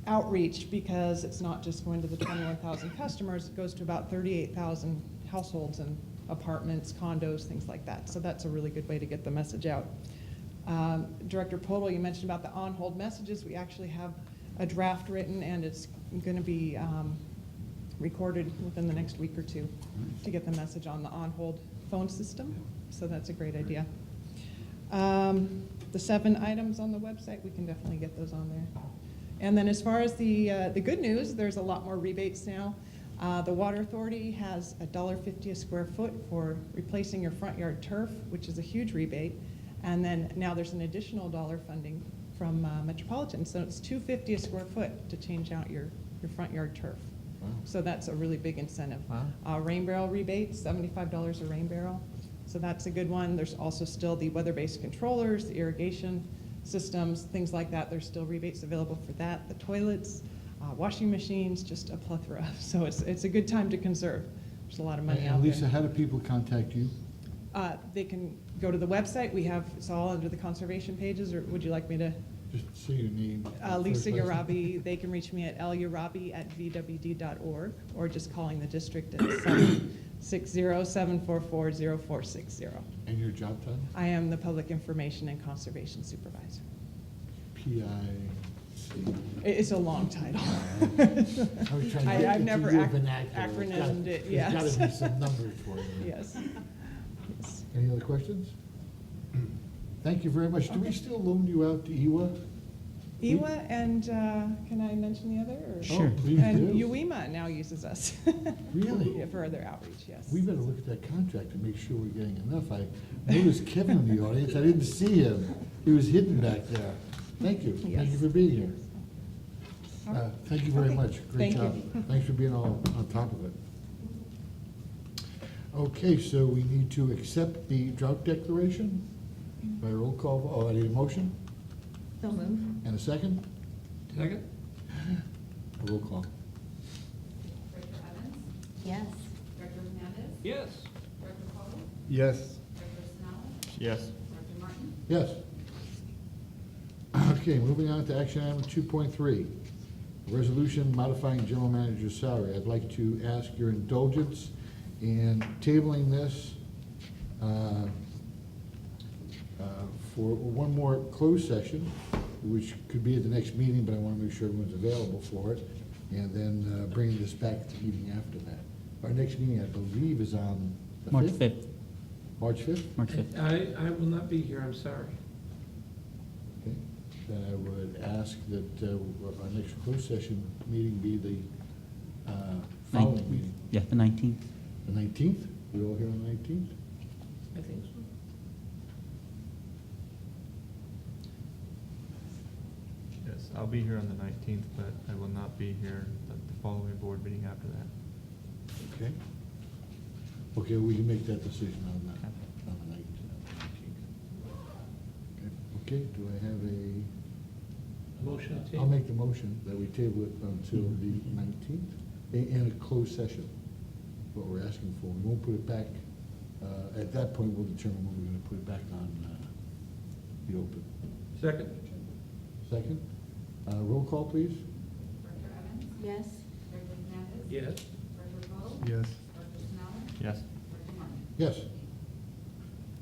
outreach, because it's not just going to the 21,000 customers, it goes to about 38,000 households and apartments, condos, things like that. So that's a really good way to get the message out. Director Podol, you mentioned about the on-hold messages. We actually have a draft written, and it's going to be recorded within the next week or two to get the message on the on-hold phone system. So that's a great idea. The 7 items on the website, we can definitely get those on there. And then as far as the good news, there's a lot more rebates now. The Water Authority has $1.50 a square foot for replacing your front yard turf, which is a huge rebate. And then now there's an additional dollar funding from Metropolitan. So it's $2.50 a square foot to change out your front yard turf. Wow. So that's a really big incentive. Wow. Rain barrel rebates, $75 a rain barrel. So that's a good one. There's also still the weather-based controllers, the irrigation systems, things like that. There's still rebates available for that. The toilets, washing machines, just a plethora. So it's a good time to conserve. There's a lot of money out And there. Lisa, how do people contact you? They can go to the website. It's all under the conservation pages, or would you like me to? Just say your name. Lisa first, last Urabi. They can reach me at lurabi@vwd.org, or just calling the district at 760-744-0460. name. And your job title? I am the Public Information and Conservation Supervisor. PIC. It's a long title. I was trying to get I've into never your vernacular. acronymed it, There's yes. got to be some numbers for it. Yes. Yes. Any other questions? Thank you very much. Do we still loan you out to EWA? EWA and, can I mention the other? or- Sure. Oh, please And do. UEMA now uses us. Really? Yeah, for their outreach, yes. We better look at that contract to make sure we're getting enough. I noticed Kevin in the audience. I didn't see him. He was hidden back there. Thank you. Thank you Yes. for being here. Thank you very Okay. much. Great Thank you. job. Thanks for being all on top of it. Okay, so we need to accept the drought declaration by roll call. Oh, I need a motion So move. and a second. Second? A roll call. Director Evans? Yes. Director Hernandez? Yes. Director Paul? Yes. Director Snell? Yes. Director Martin? Yes. Okay, moving on to action item 2.3, resolution modifying general manager's salary. I'd like to ask your indulgence in tabling this for one more closed session, which could be at the next meeting, but I want to make sure everyone's available for it, and then bringing this back to the meeting after that. Our next meeting, I believe, is on the March 5th? 5th. March 5th? March 5th. I will not be here, I'm sorry. Okay. then I would ask that our next closed session meeting be the following meeting. Yeah, the 19th. The 19th? We all here on the 19th? I think so. Yes, I'll be here on the 19th, but I will not be here at the following board meeting after that. Okay. Okay, we can make that decision on the 19th. Okay, do I have a? Motion to I'll table. make the motion that we table it until the 19th in a closed session, what we're asking for. We won't put it back, at that point, we'll determine when we're gonna put it back on the open. Second? Second, roll call, please. Director Evans? Yes? Director Hernandez? Yes. Director Cole? Yes. Director Snell? Yes. Director Martin? Yes.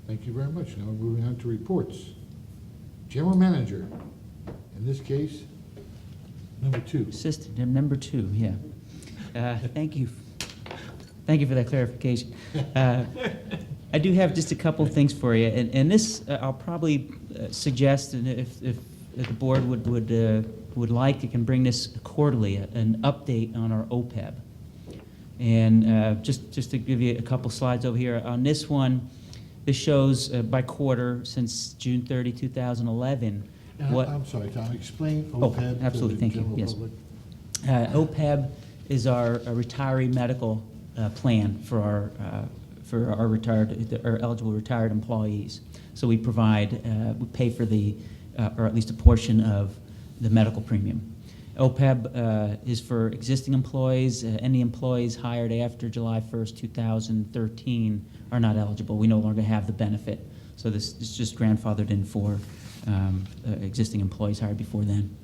Thank you very much. Now we're moving on to reports. General Manager, in this case, number 2. Assistant, number 2, yeah. Thank you. Thank you for that clarification. I do have just a couple of things for you, and this I'll probably suggest, and if the board would like, you can bring this quarterly, an update on our OPEB. And just to give you a couple slides over here, on this one, this shows by quarter since June 30, 2011. What I'm sorry, Tom, explain Oh, OPEB to absolutely, the thank you, general yes. public. OPEB is our retiree medical plan for our retired, our eligible retired employees. So we provide, we pay for the, or at least a portion of the medical premium. OPEB is for existing employees. Any employees hired after July 1st, 2013 are not eligible. We no longer have the benefit. So this is just grandfathered in for existing employees hired before then.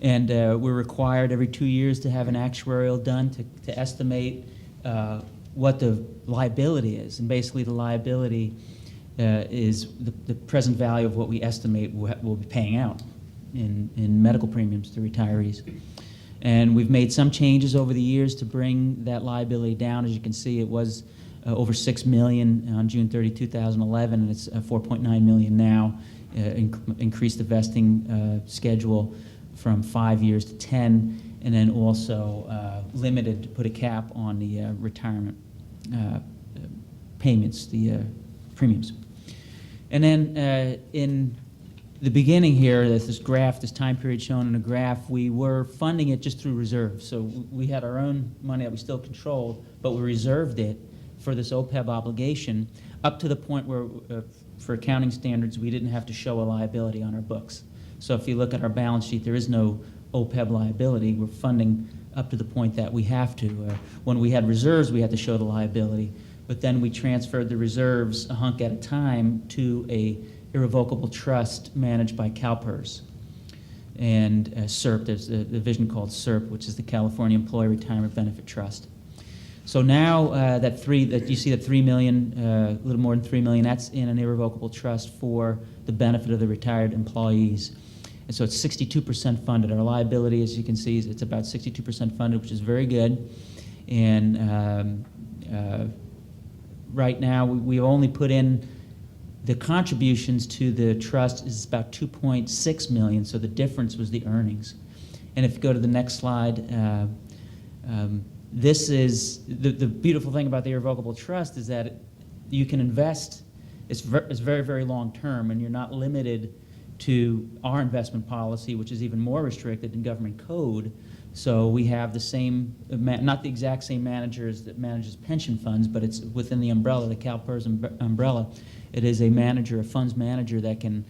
And we're required every 2 years to have an actuarial done to estimate what the liability is. And basically the liability is the present value of what we estimate we'll be paying out in medical premiums to retirees. And we've made some changes over the years to bring that liability down. As you can see, it was over $6 million on June 30, 2011, and it's $4.9 million now. Increased the vesting schedule from 5 years to 10, and then also limited to put a cap on the retirement payments, the premiums. And then in the beginning here, this graph, this time period shown in a graph, we were funding it just through reserves. So we had our own money that we still controlled, but we reserved it for this OPEB obligation up to the point where, for accounting standards, we didn't have to show a liability on our books. So if you look at our balance sheet, there is no OPEB liability. We're funding up to the point that we have to. When we had reserves, we had to show the liability, but then we transferred the reserves a hunk at a time to a irrevocable trust managed by CalPERS. And SERP, there's a division called SERP, which is the California Employee Retirement Benefit Trust. So now that you see that $3 million, a little more than $3 million, that's in an irrevocable trust for the benefit of the retired employees. And so it's 62% funded. Our liability, as you can see, it's about 62% funded, which is very good. And right now, we've only put in the contributions to the trust is about $2.6 million, so the difference was the earnings. And if you go to the next slide, this is the beautiful thing about the irrevocable trust is that you can invest. It's very, very long term, and you're not limited to our investment policy, which is even more restricted than government code. So we have the same, not the exact same managers that manages pension funds, but it's within the umbrella, the CalPERS umbrella. It is a manager, a funds manager that can,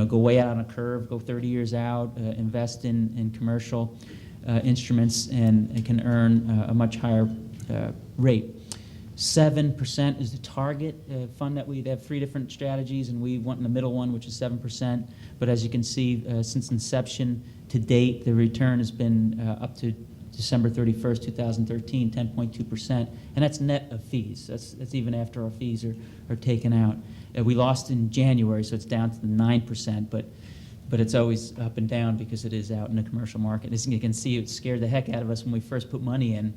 go way out on a curve, go 30 years out, invest in commercial instruments, and can earn a much higher rate. 7% is the target fund that we have 3 different strategies, and we went in the middle one, which is 7%. But as you can see, since inception to date, the return has been up to December 31st, 2013, 10.2%, and that's net of fees. That's even after our fees are taken out. We lost in January, so it's down to the 9%, but it's always up and down because it is out in the commercial market. As you can see, it scared the heck out of us when we first put money in.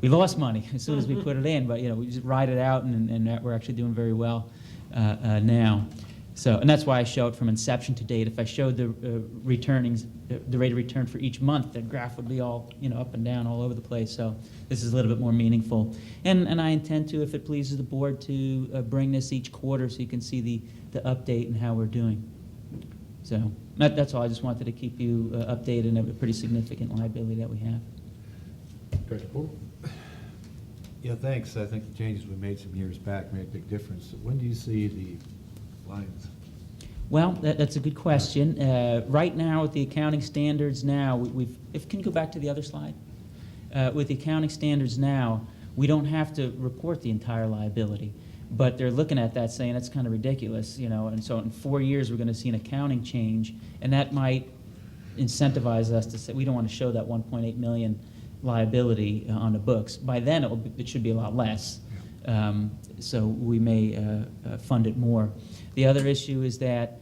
We lost money as soon as we put it in, but we just ride it out, and we're actually doing very well now. So, and that's why I show it from inception to date. If I showed the returnings, the rate of return for each month, the graph would be all, up and down all over the place. So this is a little bit more meaningful. And I intend to, if it pleases the board, to bring this each quarter so you can see the update and how we're doing. So that's all. I just wanted to keep you updated on a pretty significant liability that we have. Director Porter? Yeah, thanks. I think the changes we made some years back made a big difference. When do you see the lines? Well, that's a good question. Right now, with the accounting standards now, can you go back to the other slide? With the accounting standards now, we don't have to report the entire liability. But they're looking at that saying that's kind of ridiculous, and so in 4 years we're going to see an accounting change, and that might incentivize us to say we don't want to show that 1.8 million liability on the books. By then it should be a lot less, so we may fund it more. The other issue is that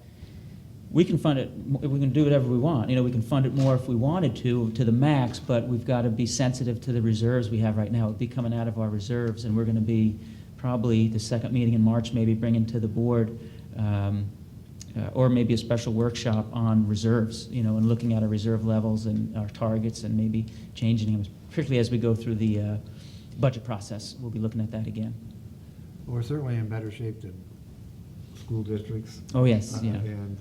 we can fund it, we can do whatever we want. We can fund it more if we wanted to the max, but we've got to be sensitive to the reserves we have right now. It would be coming out of our reserves, and we're going to be probably the second meeting in March, maybe bringing to the board, or maybe a special workshop on reserves, and looking at our reserve levels and our targets and maybe changing them, particularly as we go through the budget process. We'll be looking at that again. Well, we're certainly in better shape than school districts. Oh, yes, yeah. And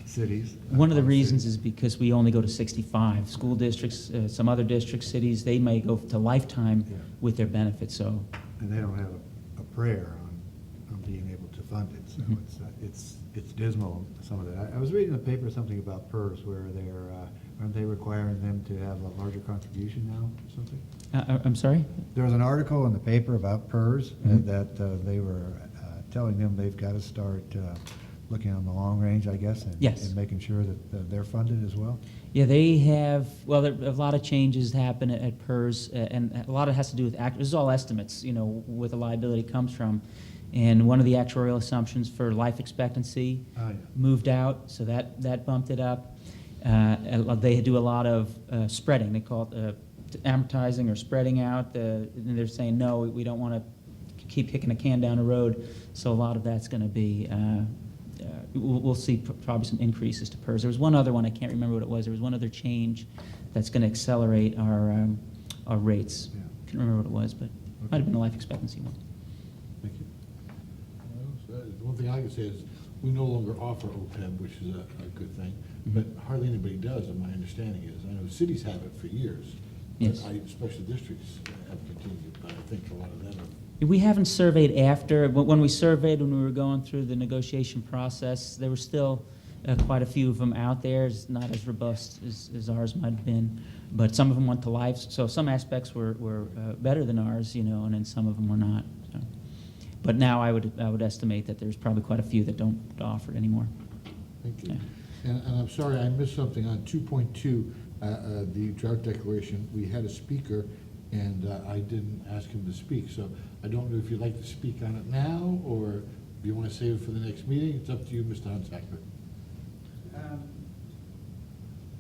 cities. One of the reasons is because we only go to 65. School districts, some other districts, cities, they may go to lifetime with their benefits, so. And they don't have a prayer on being able to fund it, so it's dismal, some of that. I was reading in the paper something about PERS, where aren't they requiring them to have a larger contribution now or something? I'm sorry? There was an article in the paper about PERS that they were telling them they've got to start looking on the long range, I guess, and making sure that they're funded as well. Yeah, they have, well, there a lot of changes happen at PERS, and a lot of it has to do with, this is all estimates, where the liability comes from. And one of the actuarial assumptions for life expectancy moved out, so that bumped it up. They do a lot of spreading. They call it amortizing or spreading out. And they're saying, no, we don't want to keep kicking a can down the road. So a lot of that's going to be, we'll see probably some increases to PERS. There was one other one, I can't remember what it was. There was one other change that's going to accelerate our rates. Yeah. Can't remember what it was, but it might have been the life expectancy one. Thank you. One thing I can say is we no longer offer OPEB, which is a good thing, but hardly anybody does, and my understanding is. I know cities have it for years. Yes. But special districts have continued, but I think a lot of them are. We haven't surveyed after. When we surveyed, when we were going through the negotiation process, there were still quite a few of them out there. It's not as robust as ours might have been, but some of them went to life. So some aspects were better than ours, and then some of them were not. So. But now I would estimate that there's probably quite a few that don't offer it anymore. Thank you. Yeah. And I'm sorry, I missed something on 2.2, the drought declaration. We had a speaker, and I didn't ask him to speak. So I don't know if you'd like to speak on it now, or if you want to save it for the next meeting. It's up to you, Mr. Hunsaker.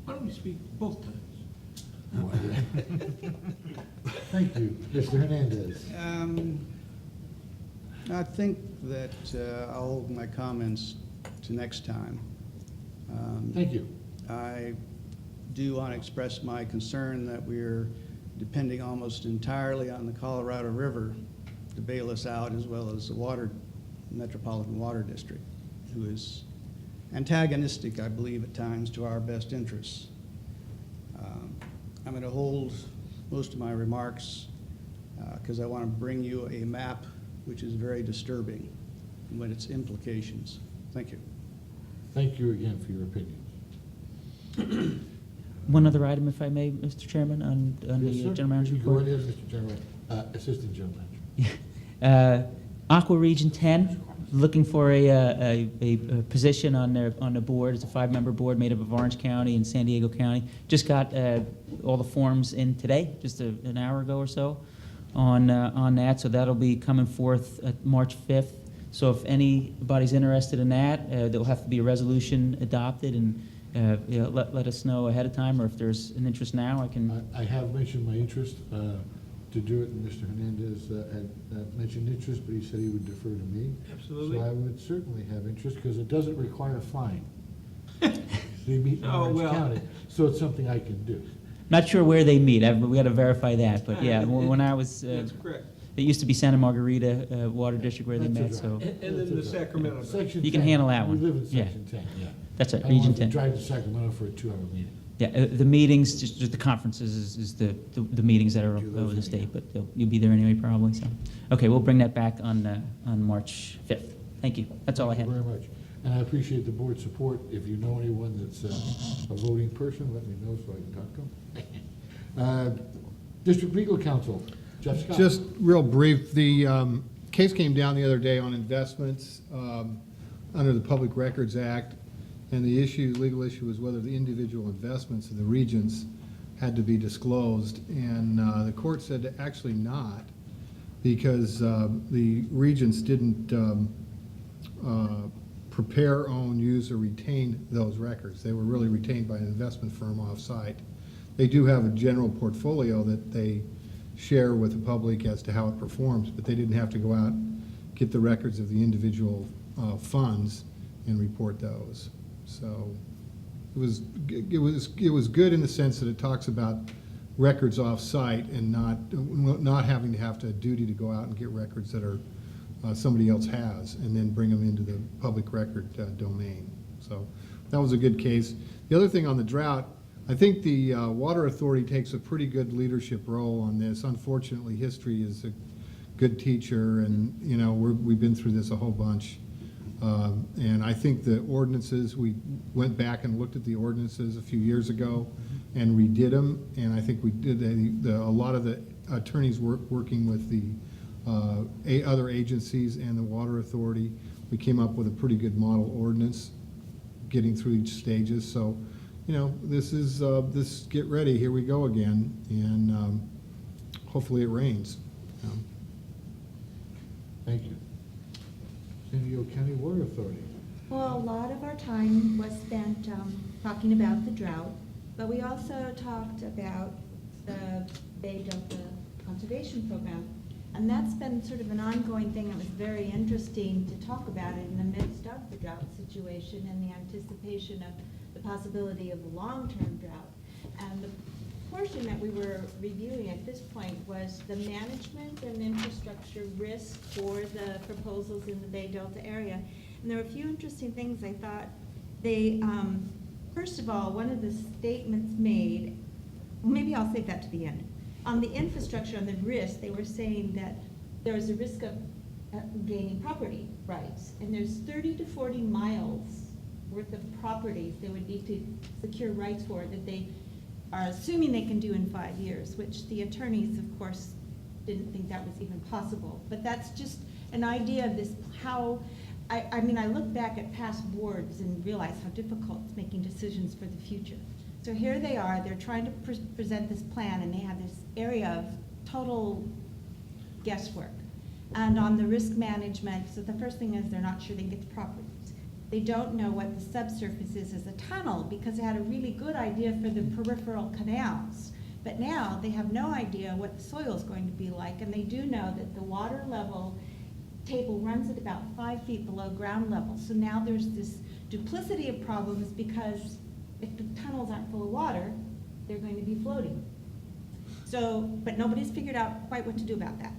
Why don't we speak both times? Oh, yeah. Thank you, Mr. Hernandez. I think that I'll hold my comments to next time. Thank you. I do want to express my concern that we're depending almost entirely on the Colorado River to bail us out, as well as the Metropolitan Water District, who is antagonistic, I believe, at times to our best interests. I'm going to hold most of my remarks because I want to bring you a map which is very disturbing in its implications. Thank you. Thank you again for your opinions. One other item, if I may, Mr. Chairman, on Yes, the sir. General Manager Go report. right ahead, Mr. General, Assistant General Manager. Aqua Region 10, looking for a position on the board. It's a 5-member board made up of Orange County and San Diego County. Just got all the forms in today, just an hour ago or so, on that. So that'll be coming forth March 5th. So if anybody's interested in that, there'll have to be a resolution adopted, and let us know ahead of time, or if there's an interest now, I can. I have mentioned my interest to to do it, and Mr. Hernandez had mentioned interest, but he said he would defer to me. Absolutely. So I would certainly have interest, because it doesn't require a fine. They meet in Oh, Orange well. County, so it's something I can do. Not sure where they meet, we gotta verify that, but yeah, when I was, That's correct. it used to be Santa Margarita Water District where they That's a met, drive. so, And then the Sacramento. Section You can 10. handle that one. We live in Yeah. Section 10, yeah. that's it, I don't Region have to 10. drive to Sacramento for a 2-hour meeting. Yeah, the meetings, just the conferences is the meetings that are Do those over the in, state, yeah. but you'll be there anyway probably, so. Okay, we'll bring that back on March 5th. Thank you, that's all I Thank have. you very much. And I appreciate the board's support. If you know anyone that's a voting person, let me know so I can talk to them. District Legal Counsel, Jeff Scott. Just real brief, the case came down the other day on investments under the Public Records Act, and the legal issue was whether the individual investments of the regents had to be disclosed, and the court said actually not, because the regents didn't prepare, own, use, or retain those records. They were really retained by an investment firm off-site. They do have a general portfolio that they share with the public as to how it performs, but they didn't have to go out, get the records of the individual funds and report those. So it was good in the sense that it talks about records off-site and not having to have a duty to go out and get records that are somebody else has, and then bring them into the public record domain. So that was a good case. The other thing on the drought, I think the Water Authority takes a pretty good leadership role on this. Unfortunately, history is a good teacher, and we've been through this a whole bunch. And I think the ordinances, we went back and looked at the ordinances a few years ago and redid them, and I think we did a lot of the attorneys working with the other agencies and the Water Authority. We came up with a pretty good model ordinance, getting through each stages. So, this get ready, here we go again, and hopefully it rains. Thank you. San Diego County Water Authority. Well, a lot of our time was spent talking about the drought, but we also talked about the Bay Delta Conservation Program. And that's been sort of an ongoing thing. It was very interesting to talk about it in the midst of the drought situation and the anticipation of the possibility of a long-term drought. And the portion that we were reviewing at this point was the management and infrastructure risk for the proposals in the Bay Delta area. And there were a few interesting things I thought. They, first of all, one of the statements made, well, maybe I'll save that to the end. On the infrastructure, on the risk, they were saying that there was a risk of gaining property rights. And there's 30 to 40 miles worth of properties they would need to secure rights for that they are assuming they can do in 5 years, which the attorneys, of course, didn't think that was even possible. But that's just an idea of this, how, I mean, I look back at past boards and realize how difficult it's making decisions for the future. So here they are, they're trying to present this plan, and they have this area of total guesswork. And on the risk management, so the first thing is they're not sure they can get the properties. They don't know what the subsurface is as a tunnel, because they had a really good idea for the peripheral canals. But now they have no idea what the soil is going to be like, and they do know that the water level table runs at about 5 feet below ground level. So now there's this duplicity of problems, because if the tunnels aren't full of water, they're going to be floating. So, but nobody's figured out quite what to do about that.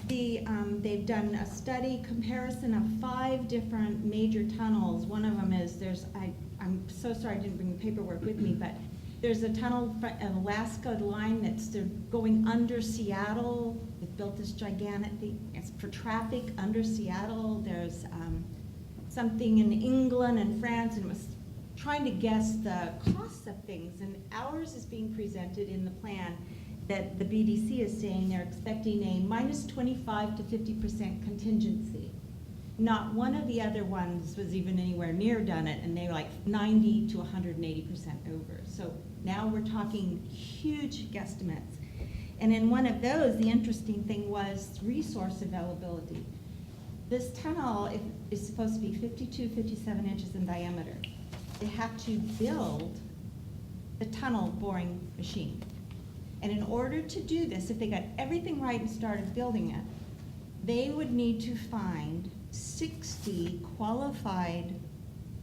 They've done a study comparison of 5 different major tunnels. One of them is, I'm so sorry I didn't bring the paperwork with me, but there's a tunnel, an Alaska line that's going under Seattle. They've built this gigantic thing, it's for traffic under Seattle. There's something in England and France, and it was trying to guess the costs of things, and ours is being presented in the plan that the BDC is saying they're expecting a minus 25 to 50% contingency. Not one of the other ones was even anywhere near done it, and they were like 90 to 180% over. So now we're talking huge guesstimates. And in one of those, the interesting thing was resource availability. This tunnel is supposed to be 52, 57 inches in diameter. They have to build the tunnel boring machine. And in order to do this, if they got everything right and started building it, they would need to find 60 qualified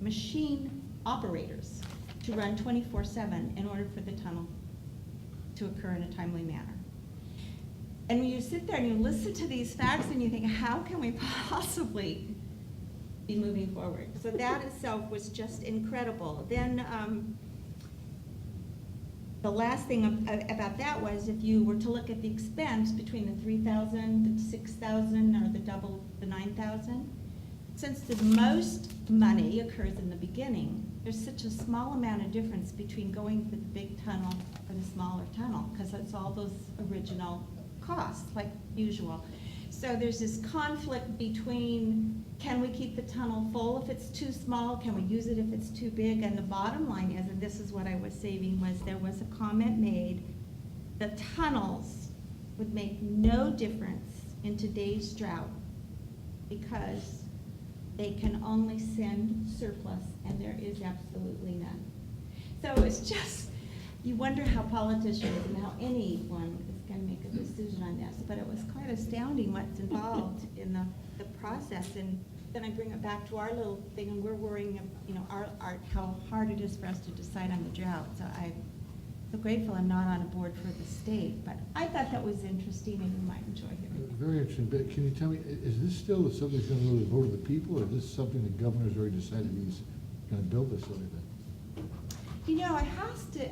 machine operators to run 24/7 in order for the tunnel to occur in a timely manner. And when you sit there and you listen to these facts and you think, how can we possibly be moving forward? So that itself was just incredible. Then the last thing about that was if you were to look at the expense between the 3,000, the 6,000, or the double, the 9,000, since the most money occurs in the beginning, there's such a small amount of difference between going for the big tunnel or the smaller tunnel, because it's all those original costs, like usual. So there's this conflict between, can we keep the tunnel full if it's too small? Can we use it if it's too big? And the bottom line is, and this is what I was saving, was there was a comment made, the tunnels would make no difference in today's drought because they can only send surplus, and there is absolutely none. So it's just, you wonder how politicians and how anyone is going to make a decision on this. But it was quite astounding what's involved in the process. And then I bring it back to our little thing, and we're worrying, how hard it is for us to decide on the drought. So I'm so grateful I'm not on a board for the state. But I thought that was interesting, and you might enjoy hearing. Very interesting, but can you tell me, is this still something that's gonna go to the vote of the people, or is this something the governor's already decided he's gonna build this sort of thing?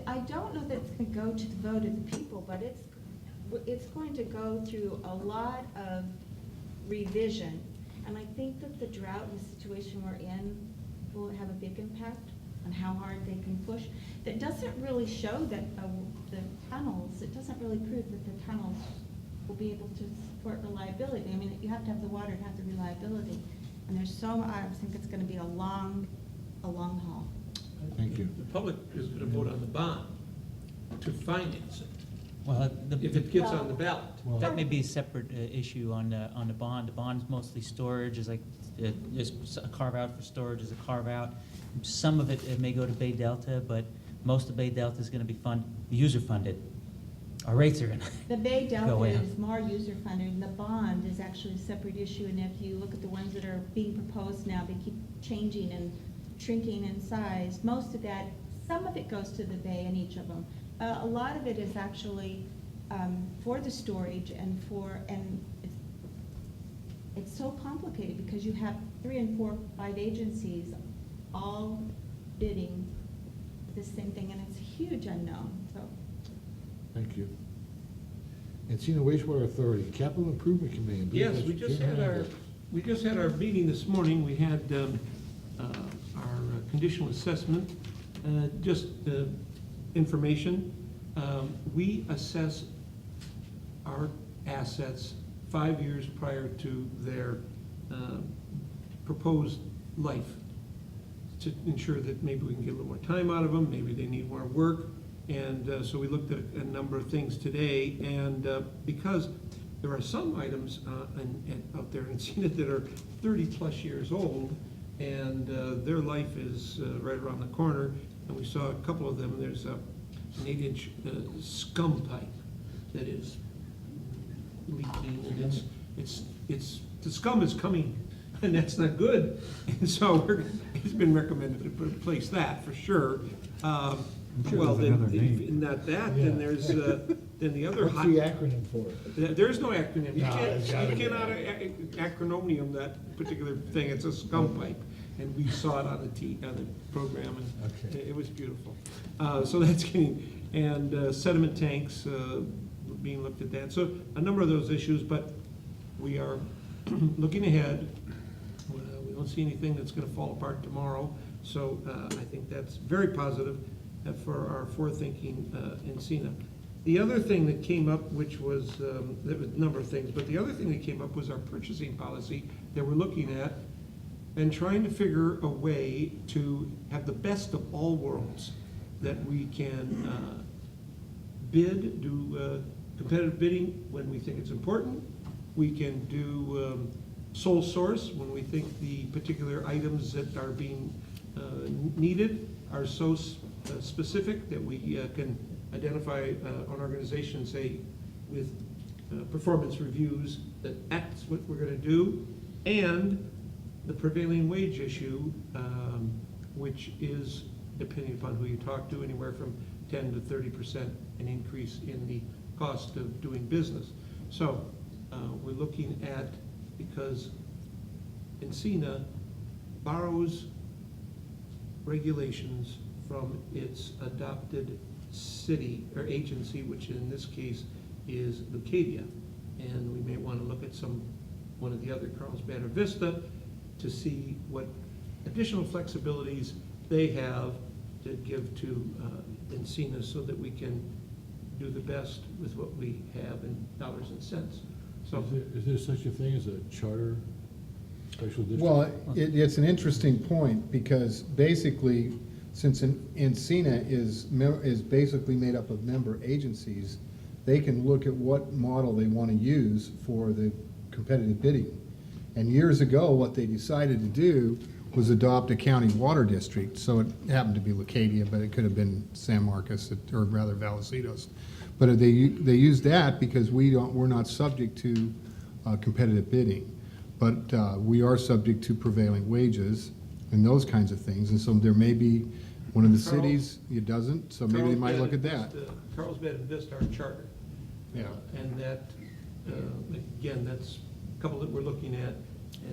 I don't know that it's gonna go to the vote of the people, but it's going to go through a lot of revision. And I think that the drought and the situation we're in will have a big impact on how hard they can push. That doesn't really show that the tunnels, it doesn't really prove that the tunnels will be able to support reliability. I mean, you have to have the water to have the reliability. And I think it's gonna be a long haul. Thank you. The public is gonna vote on the bond to finance it, Well, if it gets on the ballot. that may be a separate issue on the bond. The bond's mostly storage, is like, there's a carve out for storage, is a carve out. Some of it may go to Bay Delta, but most of Bay Delta is gonna be user funded. Our rates are gonna The Bay go Delta way up. is more user-funded, and the bond is actually a separate issue, and if you look at the ones that are being proposed now, they keep changing and shrinking in size. Most of that, some of it goes to the Bay in each of them. A lot of it is actually for the storage and it's so complicated because you have 3 and 4, 5 agencies all bidding the same thing, and it's a huge unknown, so. Thank you. Encino Wastewater Authority, Capital Improvement Committee. I believe Yes, that's we just Jim had our Hernandez. meeting this morning. We had our conditional assessment, just information. We assess our assets 5 years prior to their proposed life to ensure that maybe we can get a little more time out of them, maybe they need more work. And so we looked at a number of things today, and because there are some items out there in Encino that are 30-plus years old, and their life is right around the corner, and we saw a couple of them. There's an 8-inch scum pipe that is leaking, and the scum is coming, and that's not good. And so it's been recommended to replace that for sure. Well, there's another then, name. not that, then there's, then the other What's hot. the acronym for it? There's no acronym. You No, there's gotta you be. cannot acronomium that particular thing. It's a scum pipe. And we saw it on the program, and Okay. it was beautiful. So that's getting, and sediment tanks being looked at that. So a number of those issues, but we are looking ahead. We don't see anything that's gonna fall apart tomorrow. So I think that's very positive for our forethinking Encino. The other thing that came up, which was, there was a number of things, but the other thing that came up was our purchasing policy that we're looking at and trying to figure a way to have the best of all worlds, that we can bid, do competitive bidding when we think it's important. We can do sole source when we think the particular items that are being needed are so specific that we can identify an organization, say, with performance reviews, that that's what we're gonna do, and the prevailing wage issue, which is, depending upon who you talk to, anywhere from 10 to 30% an increase in the cost of doing business. So we're looking at, because Encina borrows regulations from its adopted city or agency, which in this case is Leucadia. And we may want to look at one of the other, Carlsbad or Vista, to see what additional flexibilities they have to give to Encina, so that we can do the best with what we have in dollars and cents. So, Is there such a thing as a charter special district? Well, it's an interesting point, because basically, since Encina is basically made up of member agencies, they can look at what model they want to use for the competitive bidding. And years ago, what they decided to do was adopt a county water district. So it happened to be Leucadia, but it could have been San Marcos, or rather Vallecitos. But they used that because we're not subject to competitive bidding. But we are subject to prevailing wages and those kinds of things. And so there may be one of the cities, it doesn't, so maybe they might look at that. Carlsbad and Vista are chartered. Yeah. And that, again, that's a couple that we're looking at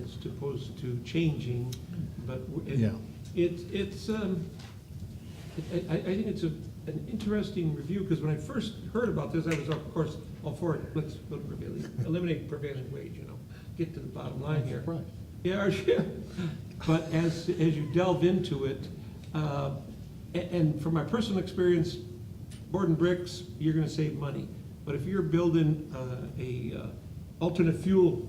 as opposed to changing, but Yeah. I think it's an interesting review, because when I first heard about this, I was, of course, all for it. Let's eliminate prevailing wage, get to the bottom line here. Surprised. Yeah, sure. But as you delve into it, and from my personal experience, board and bricks, you're gonna save money. But if you're building a alternate fuel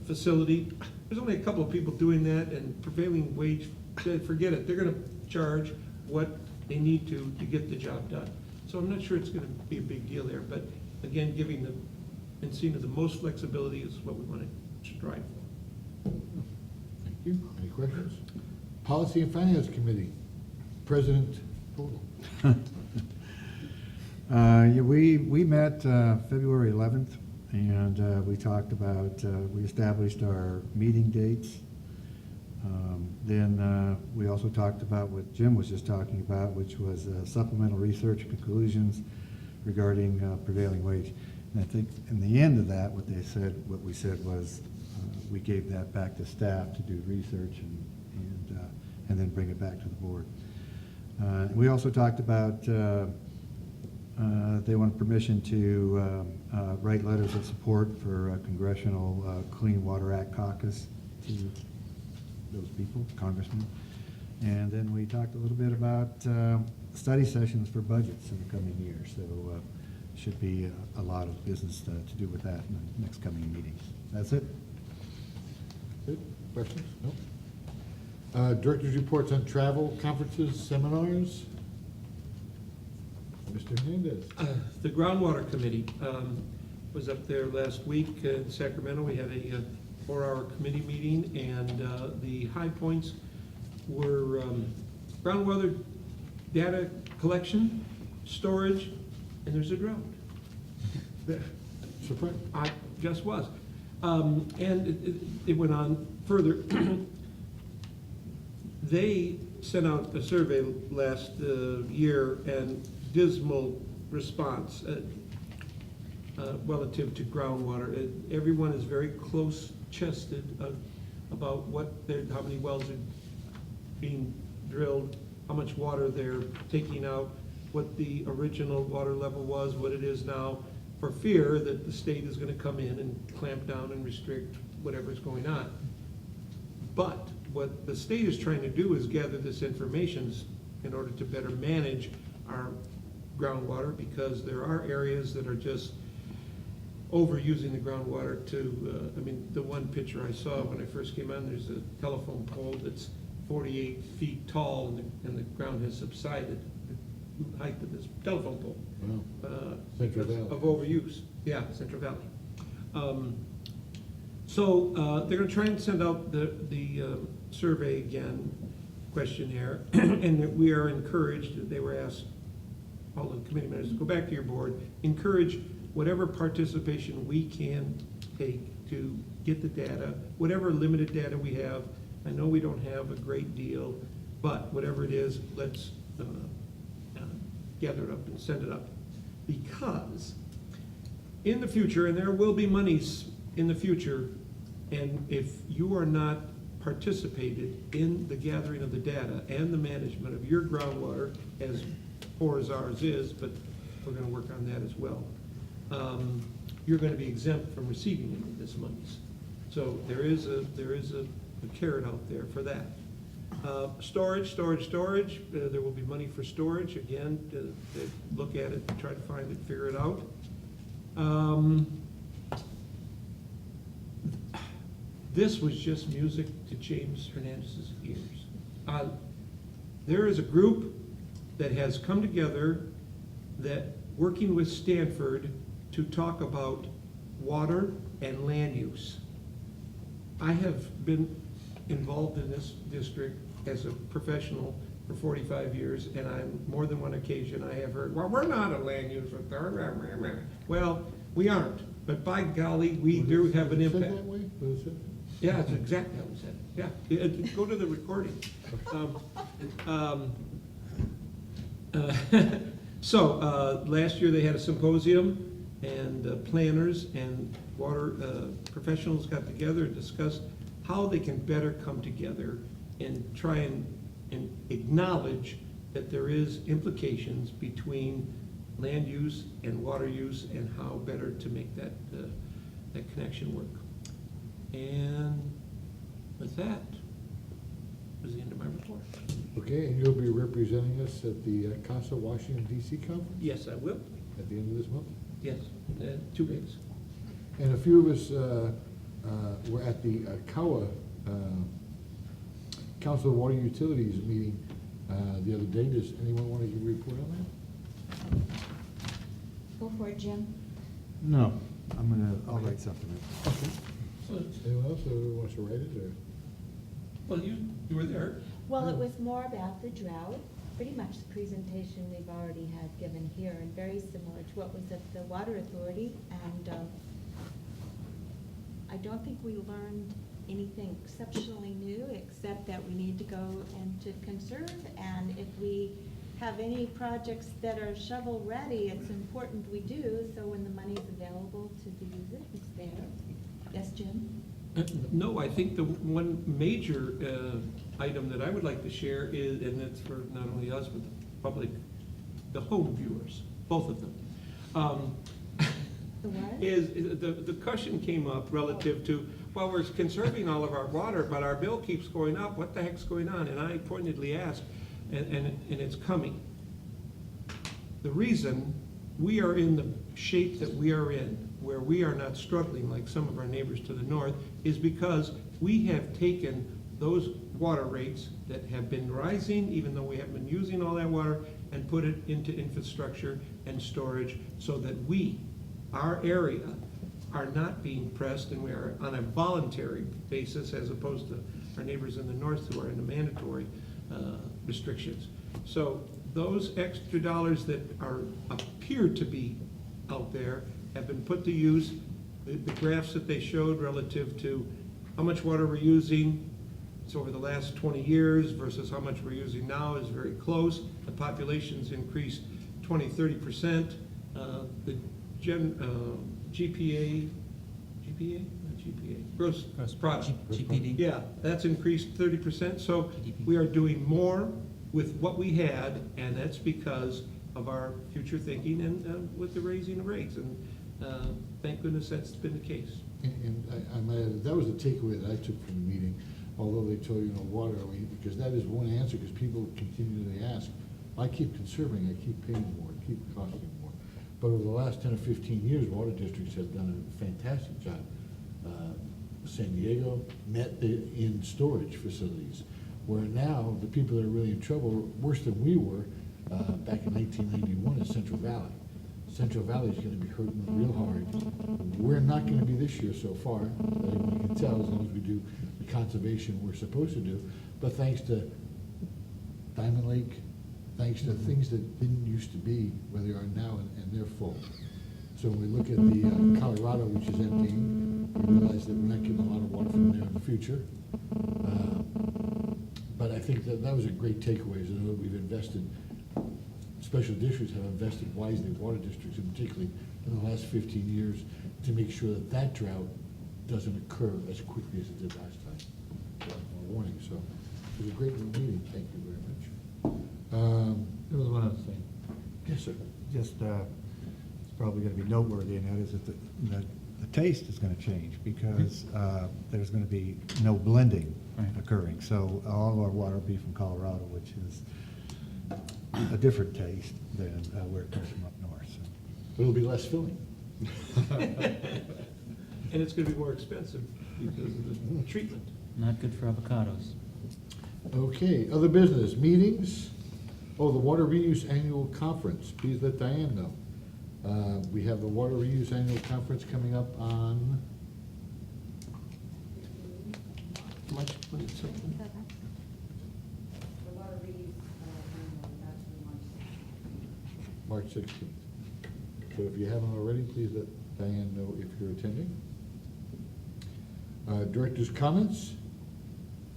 facility, there's only a couple of people doing that, and prevailing wage, forget it. They're gonna charge what they need to get the job done. So I'm not sure it's gonna be a big deal there, but again, giving the Encina the most flexibility is what we want to strive for. Thank you. Any questions? Policy and Finance Committee, President Podel. Yeah, we met February 11th, and we talked about, we established our meeting dates. Then we also talked about what Jim was just talking about, which was supplemental research conclusions regarding prevailing wage. And I think in the end of that, what we said was, we gave that back to staff to do research and then bring it back to the board. We also talked about they want permission to write letters of support for a Congressional Clean Water Act caucus to those people, congressmen. And then we talked a little bit about study sessions for budgets in the coming year. So should be a lot of business to do with that in the next coming meetings. That's it. Good. Questions? No? Director's reports on travel, conferences, seminars. Mr. Hernandez. The Groundwater Committee was up there last week in Sacramento. We had a 4-hour committee meeting, and the high points were groundwater data collection, storage, and there's a drought. Surprise. I just was. And it went on further. They sent out a survey last year, and dismal response relative to groundwater. Everyone is very close-chested about how many wells are being drilled, how much water they're taking out, what the original water level was, what it is now, for fear that the state is going to come in and clamp down and restrict whatever's going on. But what the state is trying to do is gather this information in order to better manage our groundwater, because there are areas that are just overusing the groundwater to, I mean, the one picture I saw when I first came on, there's a telephone pole that's 48 feet tall, and the ground has subsided, the height of this telephone pole. Wow. Central Because Valley. of overuse. Yeah, Central Valley. So they're going to try and send out the survey again, questionnaire, and that we are encouraged, they were asked all the committee members, go back to your board, encourage whatever participation we can take to get the data, whatever limited data we have. I know we don't have a great deal, but whatever it is, let's gather it up and send it up. Because in the future, and there will be monies in the future, and if you are not participated in the gathering of the data and the management of your groundwater, as poor as ours is, but we're gonna work on that as well, you're gonna be exempt from receiving any of this monies. So there is a carrot out there for that. Storage, there will be money for storage, again, to look at it, try to find it, figure it out. This was just music to James Hernandez's ears. There is a group that has come together that, working with Stanford, to talk about water and land use. I have been involved in this district as a professional for 45 years, and on more than one occasion I have heard, well, we're not a land use authority. Well, we aren't, but by golly, we do have an impact. Said that way? Was it said? Yeah, that's exactly how we said it, yeah. Go to the recording. So, last year they had a symposium, and planners and water professionals got together and discussed how they can better come together and try and acknowledge that there is implications between land use and water use and how better to make that connection work. And with that, was the end of my report. Okay, and you'll be representing us at the CASA Washington DC conference Yes, I will. at the end of this month? Yes, 2 weeks. And a few of us were at the COA, Council of Water Utilities meeting the other day. Does anyone want to give a report on that? Go for it, Jim. No, I'll write something. Anyone else who wants to write it, or? Well, you were there. Well, it was more about the drought, pretty much the presentation we've already had given here, and very similar to what was at the Water Authority. And I don't think we learned anything exceptionally new, except that we need to go and to conserve. And if we have any projects that are shovel-ready, it's important we do, so when the money's available to use it, it's there. Yes, Jim? No, I think the one major item that I would like to share is, and it's for not only us, but the public, the home viewers, both of them. The what? Is the question came up relative to, well, we're conserving all of our water, but our bill keeps going up. What the heck's going on? And I pointedly asked, and it's coming. The reason we are in the shape that we are in, where we are not struggling like some of our neighbors to the north, is because we have taken those water rates that have been rising, even though we haven't been using all that water, and put it into infrastructure and storage so that we, our area, are not being pressed, and we are on a voluntary basis as opposed to our neighbors in the north who are in the mandatory restrictions. So those extra dollars that appear to be out there have been put to use. The graphs that they showed relative to how much water we're using, it's over the last 20 years versus how much we're using now is very close. The population's increased 20-30%. The GPA, not GPA, gross product. GPD. Yeah, that's increased 30%. So GDP. we are doing more with what we had, and that's because of our future thinking and with the raising of rates. And thank goodness that's been the case. And I might add, that was the takeaway that I took from the meeting, although they told you, water, because that is one answer, because people continually ask, I keep conserving, I keep paying more, I keep costing more. But over the last 10 or 15 years, water districts have done a fantastic job. San Diego met in storage facilities, where now the people that are really in trouble, worse than we were back in 1991, is Central Valley. Central Valley is going to be hurting real hard. We're not going to be this year so far, that everyone can tell, as long as we do the conservation we're supposed to do. But thanks to Diamond Lake, thanks to things that didn't used to be where they are now, and they're full. So when we look at the Colorado, which is emptying, we realize that we're not getting a lot of water from there in the future. But I think that was a great takeaway, is that we've invested, special districts have invested wisely, water districts in particularly, in the last 15 years, to make sure that that drought doesn't occur as quickly as it did last time. So, a warning, so it was a great little meeting, thank you very much. There was one other thing. Yes, sir. Just, it's probably gonna be noteworthy, and that is that the taste is gonna change, because there's gonna be no blending occurring. So all of our water will be from Colorado, which is a different taste than where it comes from up north, so. It'll be less filling. And it's gonna be more expensive because of the treatment. Not good for avocados. Okay, other business, meetings? Oh, the Water Reuse Annual Conference, please let Diane know. We have the Water Reuse Annual Conference coming up on, March 22nd. The water reuse, that's the March 16th. March 16th. So if you haven't already, please let Diane know if you're attending. Director's comments,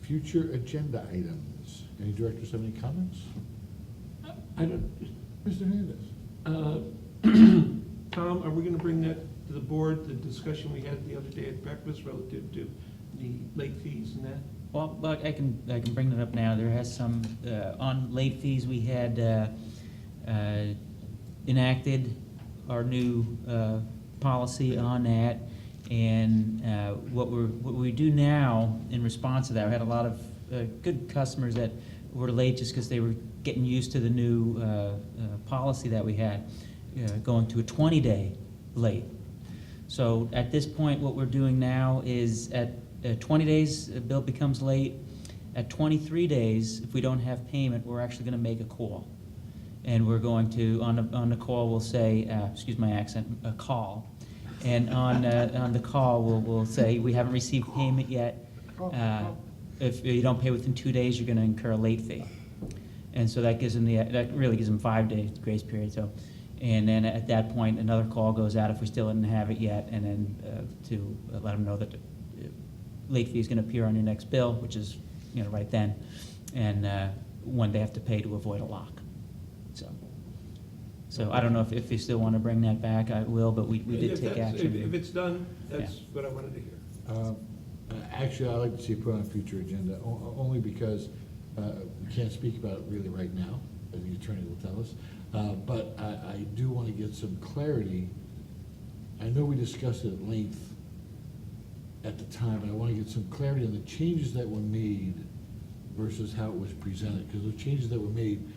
future agenda items. Any directors have any comments? I don't, Mr. Hernandez? Tom, are we gonna bring that to the board, the discussion we had the other day at breakfast relative to the late fees and that? Well, but I can bring that up now. There has some, on late fees, we had enacted our new policy on that. And what we do now in response to that, we had a lot of good customers that were late just because they were getting used to the new policy that we had, going to a 20-day late. So at this point, what we're doing now is at 20 days, a bill becomes late. At 23 days, if we don't have payment, we're actually going to make a call. And we're going to, on the call, we'll say, excuse my accent, a call. And on the call, we'll say, we haven't received payment yet. If you don't pay within 2 days, you're going to incur a late fee. And so that gives them that really gives them 5 days grace period. So, and then at that point, another call goes out if we still didn't have it yet, and then to let them know that the late fee is going to appear on your next bill, which is right then, and when they have to pay to avoid a lock. So I don't know if you still want to bring that back, I will, but we did take action. If it's done, that's what I wanted to hear. Actually, I'd like to see it put on a future agenda, only because we can't speak about it really right now, as the attorney will tell us. But I do want to get some clarity. I know we discussed it at length at the time, and I want to get some clarity on the changes that were made versus how it was presented, because the changes that were made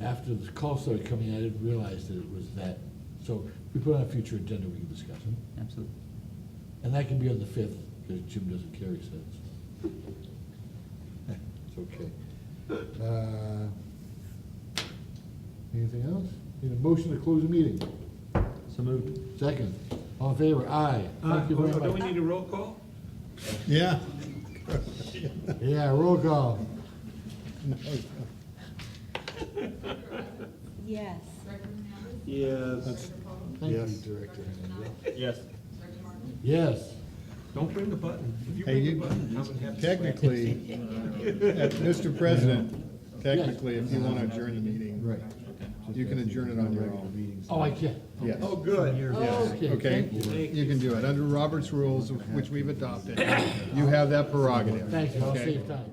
after the call started coming, I didn't realize that it was that. So if we put it on a future agenda, we can discuss it. Absolutely. And that can be on the 5th, because Jim doesn't carry sets. It's okay. Anything else? Need a motion to close the meeting? So moved. Second. All in favor? Aye. Thank you very Do we much. need a roll call? Yeah. Yeah, roll call. Yes. Director Hernandez? Yes. Director Paul? Thank you, Yes. Director Hernandez. Yes. Director Martin? Yes. Don't bring the button. If you Hey, bring the you, button, I'm gonna have to. technically, Mr. President, technically, if you want to adjourn the meeting, Right. you can adjourn it on your own. Oh, I can. Yes. Oh, good. Yes, Okay, okay, thank you. you can do it. Under Robert's rules, which we've adopted, you have that prerogative. Thank you, I'll okay? save time.